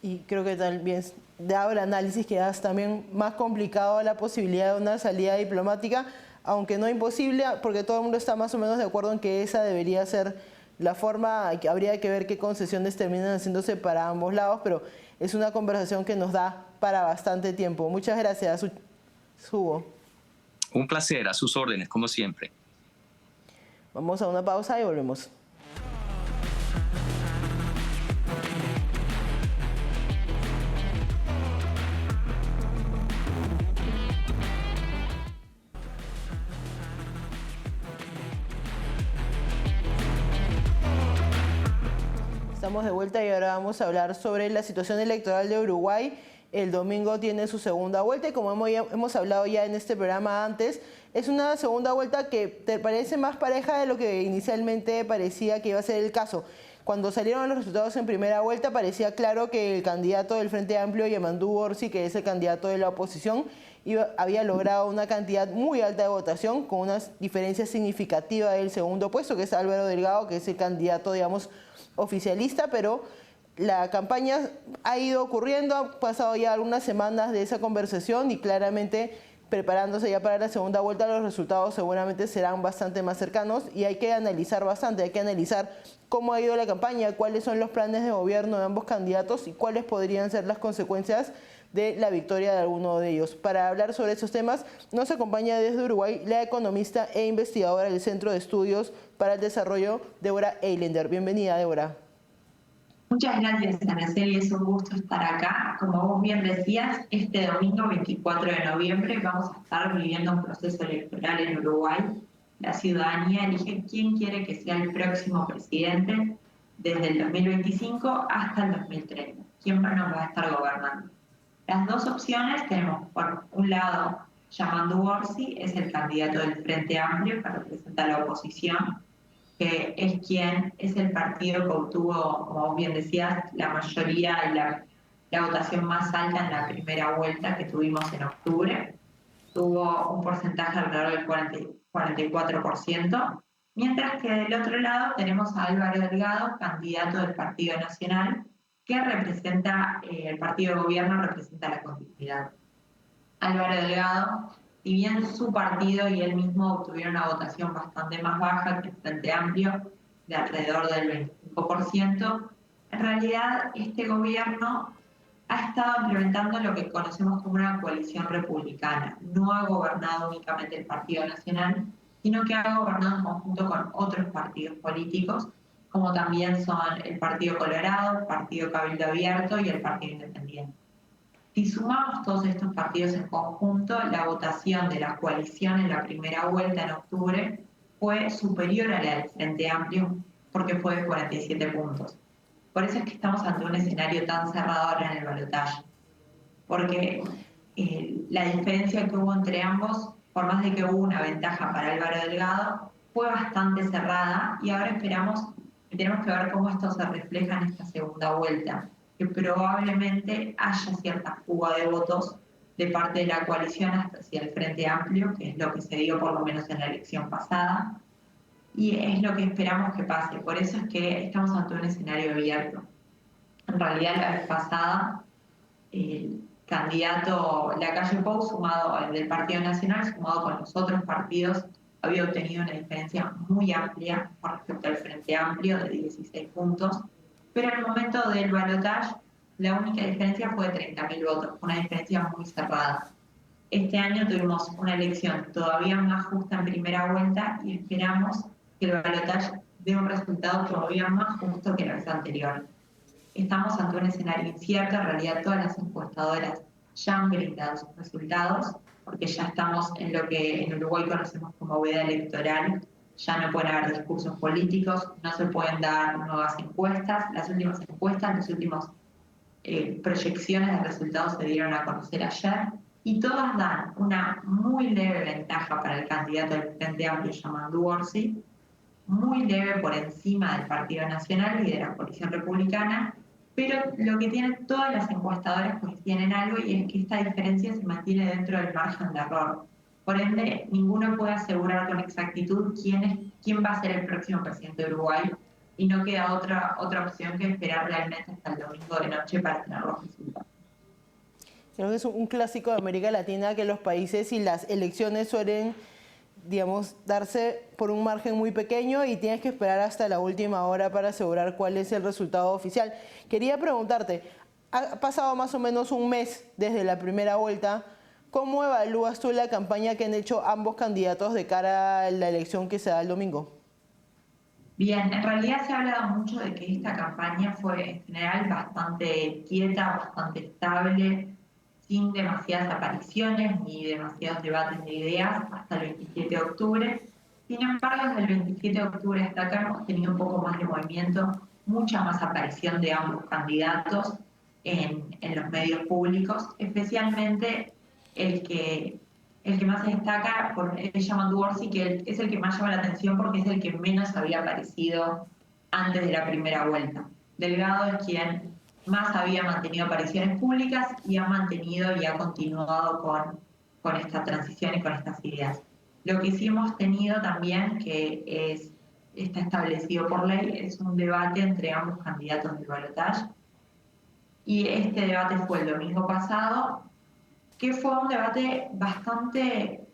[SPEAKER 1] Y creo que también, dado el análisis, queda también más complicado la posibilidad de una salida diplomática, aunque no imposible, porque todo el mundo está más o menos de acuerdo en que esa debería ser la forma. Habría que ver qué concesiones terminan haciéndose para ambos lados, pero es una conversación que nos da para bastante tiempo. Muchas gracias, Hugo.
[SPEAKER 3] Un placer, a sus órdenes, como siempre.
[SPEAKER 1] Vamos a una pausa y volvemos. Estamos de vuelta y ahora vamos a hablar sobre la situación electoral de Uruguay el domingo tiene su segunda vuelta y como hemos hablado ya en este programa antes, es una segunda vuelta que te parece más pareja de lo que inicialmente parecía que iba a ser el caso. Cuando salieron los resultados en primera vuelta parecía claro que el candidato del Frente Amplio, Yamandu Orsi, que es el candidato de la oposición, había logrado una cantidad muy alta de votación con una diferencia significativa del segundo puesto, que es Álvaro Delgado, que es el candidato, digamos, oficialista, pero la campaña ha ido ocurriendo, han pasado ya algunas semanas de esa conversación y claramente preparándose ya para la segunda vuelta, los resultados seguramente serán bastante más cercanos y hay que analizar bastante, hay que analizar cómo ha ido la campaña, cuáles son los planes de gobierno de ambos candidatos y cuáles podrían ser las consecuencias de la victoria de alguno de ellos. Para hablar sobre esos temas, nos acompaña desde Uruguay la economista e investigadora del Centro de Estudios para el Desarrollo, Débora Eilender. Bienvenida, Débora.
[SPEAKER 4] Muchas gracias, Araceli, es un gusto estar acá. Como vos bien decías, este domingo 24 de noviembre vamos a estar viviendo un proceso electoral en Uruguay. La ciudadanía elige quién quiere que sea el próximo presidente desde el 2025 hasta el 2030. ¿Quién nos va a estar gobernando? Las dos opciones tenemos, por un lado, Yamandu Orsi, es el candidato del Frente Amplio que representa a la oposición, que es quien es el partido que obtuvo, como vos bien decías, la mayoría y la votación más alta en la primera vuelta que tuvimos en octubre. Tuvo un porcentaje alrededor del 44%, mientras que del otro lado tenemos a Álvaro Delgado, candidato del Partido Nacional, que representa, el partido de gobierno representa la continuidad. Álvaro Delgado, si bien su partido y él mismo obtuvieron una votación bastante más baja que el Frente Amplio, de alrededor del 25%, en realidad este gobierno ha estado implementando lo que conocemos como una coalición republicana. No ha gobernado únicamente el Partido Nacional, sino que ha gobernado en conjunto con otros partidos políticos, como también son el Partido Colorado, el Partido Cabildo Abierto y el Partido Independiente. Si sumamos todos estos partidos en conjunto, la votación de la coalición en la primera vuelta en octubre fue superior a la del Frente Amplio, porque fue de 47 puntos. Por eso es que estamos ante un escenario tan cerrado ahora en el balotaje, porque la diferencia que hubo entre ambos, por más de que hubo una ventaja para Álvaro Delgado, fue bastante cerrada y ahora tenemos que ver cómo esto se refleja en esta segunda vuelta, que probablemente haya cierta fuga de votos de parte de la coalición hacia el Frente Amplio, que es lo que se dio por lo menos en la elección pasada, y es lo que esperamos que pase. Por eso es que estamos ante un escenario abierto. En realidad, la vez pasada, el candidato Lacalle Pou, del Partido Nacional, sumado con los otros partidos, había obtenido una diferencia muy amplia con respecto al Frente Amplio de 16 puntos, pero en el momento del balotaje la única diferencia fue de 30.000 votos, una diferencia muy cerrada. Este año tuvimos una elección todavía más justa en primera vuelta y esperamos que el balotaje dé un resultado todavía más justo que la vez anterior. Estamos ante un escenario incierto, en realidad todas las encuestadoras ya han brindado sus resultados, porque ya estamos en lo que en Uruguay conocemos como veda electoral, ya no pueden haber discursos políticos, no se pueden dar nuevas encuestas, las últimas encuestas, las últimas proyecciones de resultados se dieron a conocer ayer, y todas dan una muy leve ventaja para el candidato del Frente Amplio, Yamandu Orsi, muy leve por encima del Partido Nacional y de la coalición republicana, pero lo que tienen todas las encuestadoras pues tienen algo, y es que esta diferencia se mantiene dentro del margen de error. Por ende, ninguno puede asegurar con exactitud quién va a ser el próximo presidente de Uruguay, y no queda otra opción que esperar realmente hasta el domingo de noche para tener los resultados.
[SPEAKER 1] Creo que es un clásico de América Latina que los países y las elecciones suelen, digamos, darse por un margen muy pequeño y tienes que esperar hasta la última hora para asegurar cuál es el resultado oficial. Quería preguntarte, ha pasado más o menos un mes desde la primera vuelta. ¿Cómo evalúas tú la campaña que han hecho ambos candidatos de cara a la elección que se da el domingo?
[SPEAKER 4] Bien, en realidad se ha hablado mucho de que esta campaña fue en general bastante quieta, bastante estable, sin demasiadas apariciones ni demasiados debates de ideas hasta el 27 de octubre. Sin embargo, desde el 27 de octubre hasta acá hemos tenido un poco más de movimiento, mucha más aparición de ambos candidatos. en los medios públicos, especialmente el que más se destaca es Yamandu Orsi, que es el que más llama la atención porque es el que menos había aparecido antes de la primera vuelta. Delgado es quien más había mantenido apariciones públicas y ha mantenido y ha continuado con esta transición y con estas ideas. Lo que sí hemos tenido también, que está establecido por ley, es un debate entre ambos candidatos del balotaje. Y este debate fue el domingo pasado, que fue un debate bastante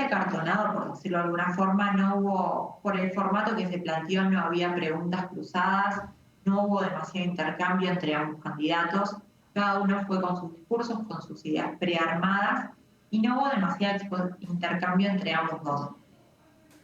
[SPEAKER 4] acartonado, por decirlo de alguna forma. No hubo, por el formato que se planteó, no había preguntas cruzadas, no hubo demasiado intercambio entre ambos candidatos, cada uno fue con sus discursos, con sus ideas prearmadas, y no hubo demasiado intercambio entre ambos dos.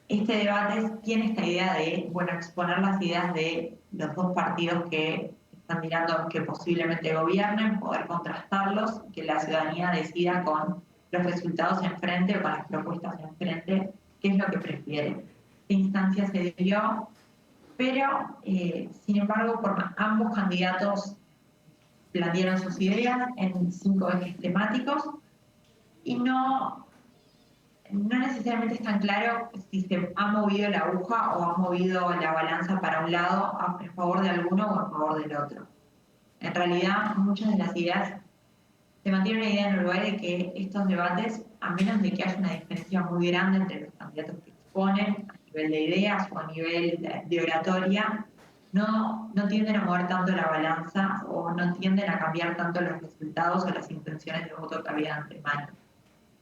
[SPEAKER 4] Este debate tiene esta idea de, bueno, exponer las ideas de los dos partidos que están mirando que posiblemente gobiernen, poder contrastarlos, que la ciudadanía decida con los resultados enfrente o con las propuestas enfrente qué es lo que prefiere. Esta instancia se dio, pero sin embargo ambos candidatos plantearon sus ideas en 5 ejes temáticos y no necesariamente es tan claro si se ha movido la aguja o ha movido la balanza para un lado a favor de alguno o a favor del otro. En realidad, muchas de las ideas, se mantiene una idea en Uruguay de que estos debates, a menos de que haya una diferencia muy grande entre los candidatos que exponen a nivel de ideas o a nivel de oratoria, no tienden a mover tanto la balanza o no tienden a cambiar tanto los resultados o las intenciones de voto que había de antemano.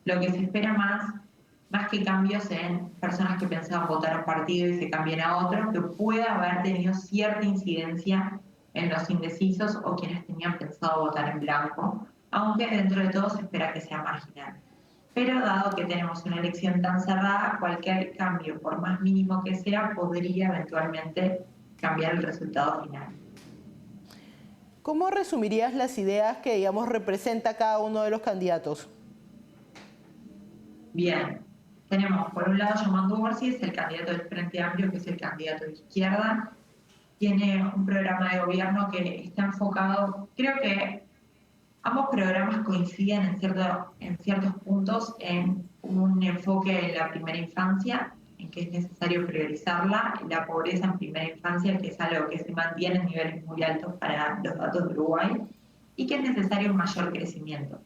[SPEAKER 4] Lo que se espera más que cambios en personas que pensaban votar a un partido y se cambien a otro, que pueda haber tenido cierta incidencia en los indecisos o quienes tenían pensado votar en blanco, aunque dentro de todo se espera que sea marginal. Pero dado que tenemos una elección tan cerrada, cualquier cambio, por más mínimo que sea, podría eventualmente cambiar el resultado final.
[SPEAKER 1] ¿Cómo resumirías las ideas que, digamos, representa cada uno de los candidatos?
[SPEAKER 4] Bien, tenemos por un lado Yamandu Orsi, es el candidato del Frente Amplio, que es el candidato de izquierda. Tiene un programa de gobierno que está enfocado, creo que ambos programas coinciden en ciertos puntos en un enfoque en la primera infancia, en que es necesario priorizarla, la pobreza en primera infancia, que es algo que se mantiene en niveles muy altos para los datos de Uruguay, y que es necesario un mayor crecimiento.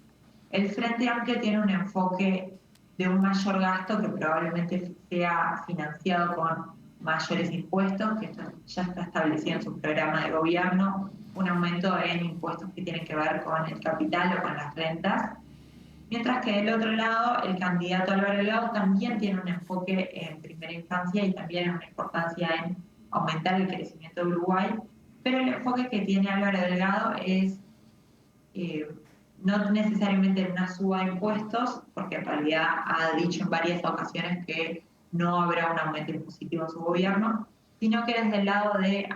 [SPEAKER 4] El Frente Amplio tiene un enfoque de un mayor gasto que probablemente sea financiado con mayores impuestos, que esto ya está establecido en su programa de gobierno, un aumento en impuestos que tienen que ver con el capital o con las rentas, mientras que del otro lado el candidato Álvaro Delgado también tiene un enfoque en primera infancia y también una importancia en aumentar el crecimiento de Uruguay, pero el enfoque que tiene Álvaro Delgado es no necesariamente en una suba de impuestos, porque en realidad ha dicho en varias ocasiones que no habrá un aumento impositivo en su gobierno, sino que desde el lado de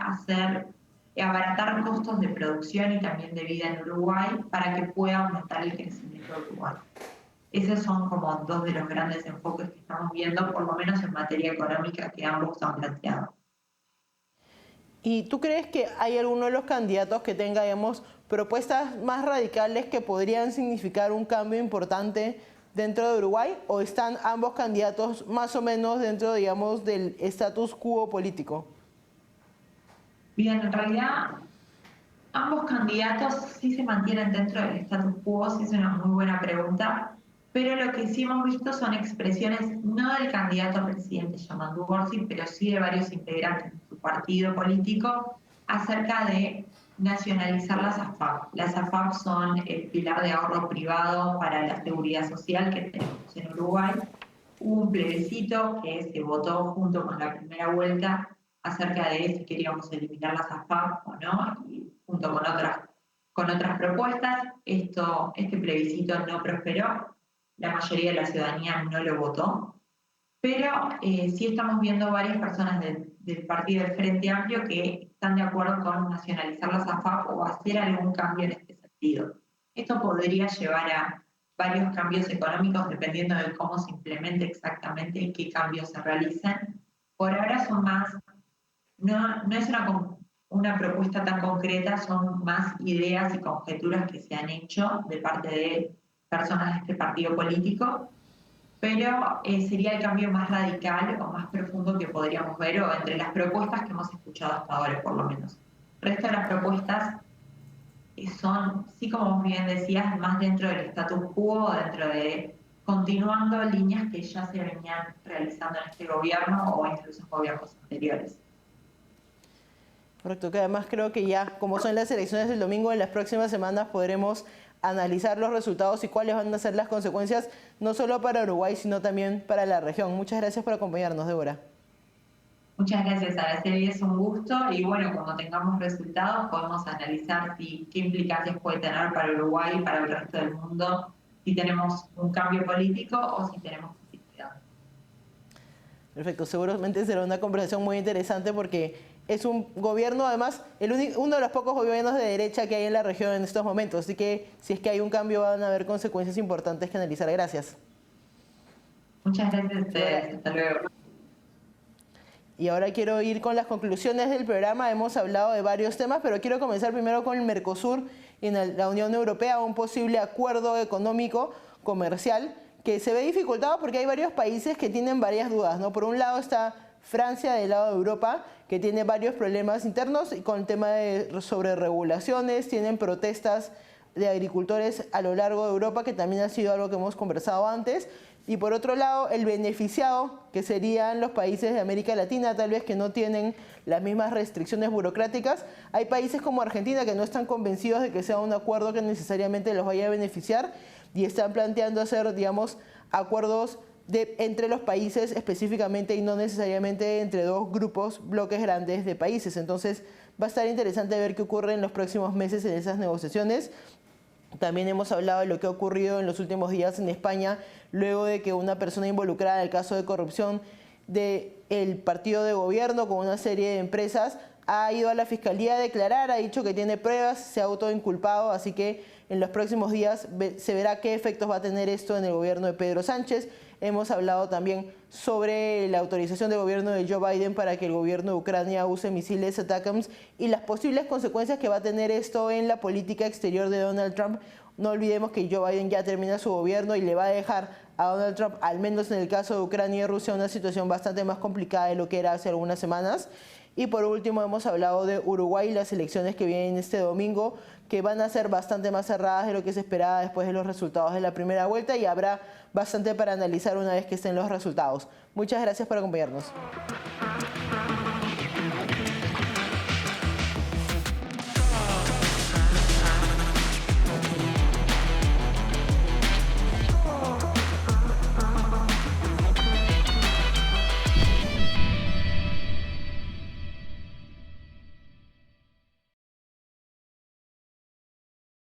[SPEAKER 4] abaratar costos de producción y también de vida en Uruguay para que pueda aumentar el crecimiento de Uruguay. Esos son como dos de los grandes enfoques que estamos viendo, por lo menos en materia económica, que ambos han planteado.
[SPEAKER 1] ¿Y tú crees que hay alguno de los candidatos que tenga, digamos, propuestas más radicales que podrían significar un cambio importante dentro de Uruguay? ¿O están ambos candidatos más o menos dentro, digamos, del status quo político?
[SPEAKER 4] Bien, en realidad ambos candidatos sí se mantienen dentro del status quo, sí es una muy buena pregunta, pero lo que sí hemos visto son expresiones no del candidato a presidente Yamandu Orsi, pero sí de varios integrantes de su partido político acerca de nacionalizar las AFAP. Las AFAP son el pilar de ahorro privado para la seguridad social que tenemos en Uruguay. Hubo un plebiscito que se votó junto con la primera vuelta acerca de si queríamos eliminar las AFAP o no, y junto con otras propuestas. Este plebiscito no prosperó, la mayoría de la ciudadanía no lo votó, pero sí estamos viendo varias personas del partido del Frente Amplio que están de acuerdo con nacionalizar las AFAP o hacer algún cambio en este sentido. Esto podría llevar a varios cambios económicos dependiendo de cómo se implemente exactamente y qué cambios se realicen. Por ahora son más, no es una una propuesta tan concreta, son más ideas y conjeturas que se han hecho de parte de personas de este partido político, pero sería el cambio más radical o más profundo que podríamos ver, o entre las propuestas que hemos escuchado hasta ahora, por lo menos. El resto de las propuestas son, sí, como vos bien decías, más dentro del status quo, dentro de continuando líneas que ya se venían realizando en este gobierno o incluso en gobiernos anteriores.
[SPEAKER 1] Correcto, que además creo que ya, como son las elecciones del domingo, en las próximas semanas podremos analizar los resultados y cuáles van a ser las consecuencias, no solo para Uruguay, sino también para la región. Muchas gracias por acompañarnos, Débora.
[SPEAKER 4] Muchas gracias, Araceli, es un gusto. Y bueno, cuando tengamos resultados podemos analizar qué implicancias puede tener para Uruguay y para el resto del mundo, si tenemos un cambio político o si tenemos continuidad.
[SPEAKER 1] Perfecto, seguramente será una conversación muy interesante porque es un gobierno, además, uno de los pocos gobiernos de derecha que hay en la región en estos momentos. Así que si es que hay un cambio van a haber consecuencias importantes que analizar. Gracias.
[SPEAKER 4] Muchas gracias a ustedes. Hasta luego.
[SPEAKER 1] Y ahora quiero ir con las conclusiones del programa. Hemos hablado de varios temas, pero quiero comenzar primero con el Mercosur y la Unión Europea, un posible acuerdo económico comercial que se ve dificultado porque hay varios países que tienen varias dudas, ¿no? Por un lado está Francia, del lado de Europa, que tiene varios problemas internos y con el tema sobre regulaciones, tienen protestas de agricultores a lo largo de Europa, que también ha sido algo que hemos conversado antes. Y por otro lado, el beneficiado, que serían los países de América Latina, tal vez que no tienen las mismas restricciones burocráticas. Hay países como Argentina que no están convencidos de que sea un acuerdo que necesariamente los vaya a beneficiar y están planteando hacer, digamos, acuerdos entre los países específicamente y no necesariamente entre dos grupos, bloques grandes de países. Entonces va a estar interesante ver qué ocurre en los próximos meses en esas negociaciones. También hemos hablado de lo que ha ocurrido en los últimos días en España, luego de que una persona involucrada en el caso de corrupción del partido de gobierno con una serie de empresas ha ido a la fiscalía a declarar, ha dicho que tiene pruebas, se ha autoinculpado, así que en los próximos días se verá qué efectos va a tener esto en el gobierno de Pedro Sánchez. Hemos hablado también sobre la autorización del gobierno de Joe Biden para que el gobierno de Ucrania use misiles ATACMS y las posibles consecuencias que va a tener esto en la política exterior de Donald Trump. No olvidemos que Joe Biden ya termina su gobierno y le va a dejar a Donald Trump, al menos en el caso de Ucrania y Rusia, una situación bastante más complicada de lo que era hace algunas semanas. Y por último hemos hablado de Uruguay y las elecciones que vienen este domingo, que van a ser bastante más cerradas de lo que se esperaba después de los resultados de la primera vuelta y habrá bastante para analizar una vez que estén los resultados. Muchas gracias por acompañarnos.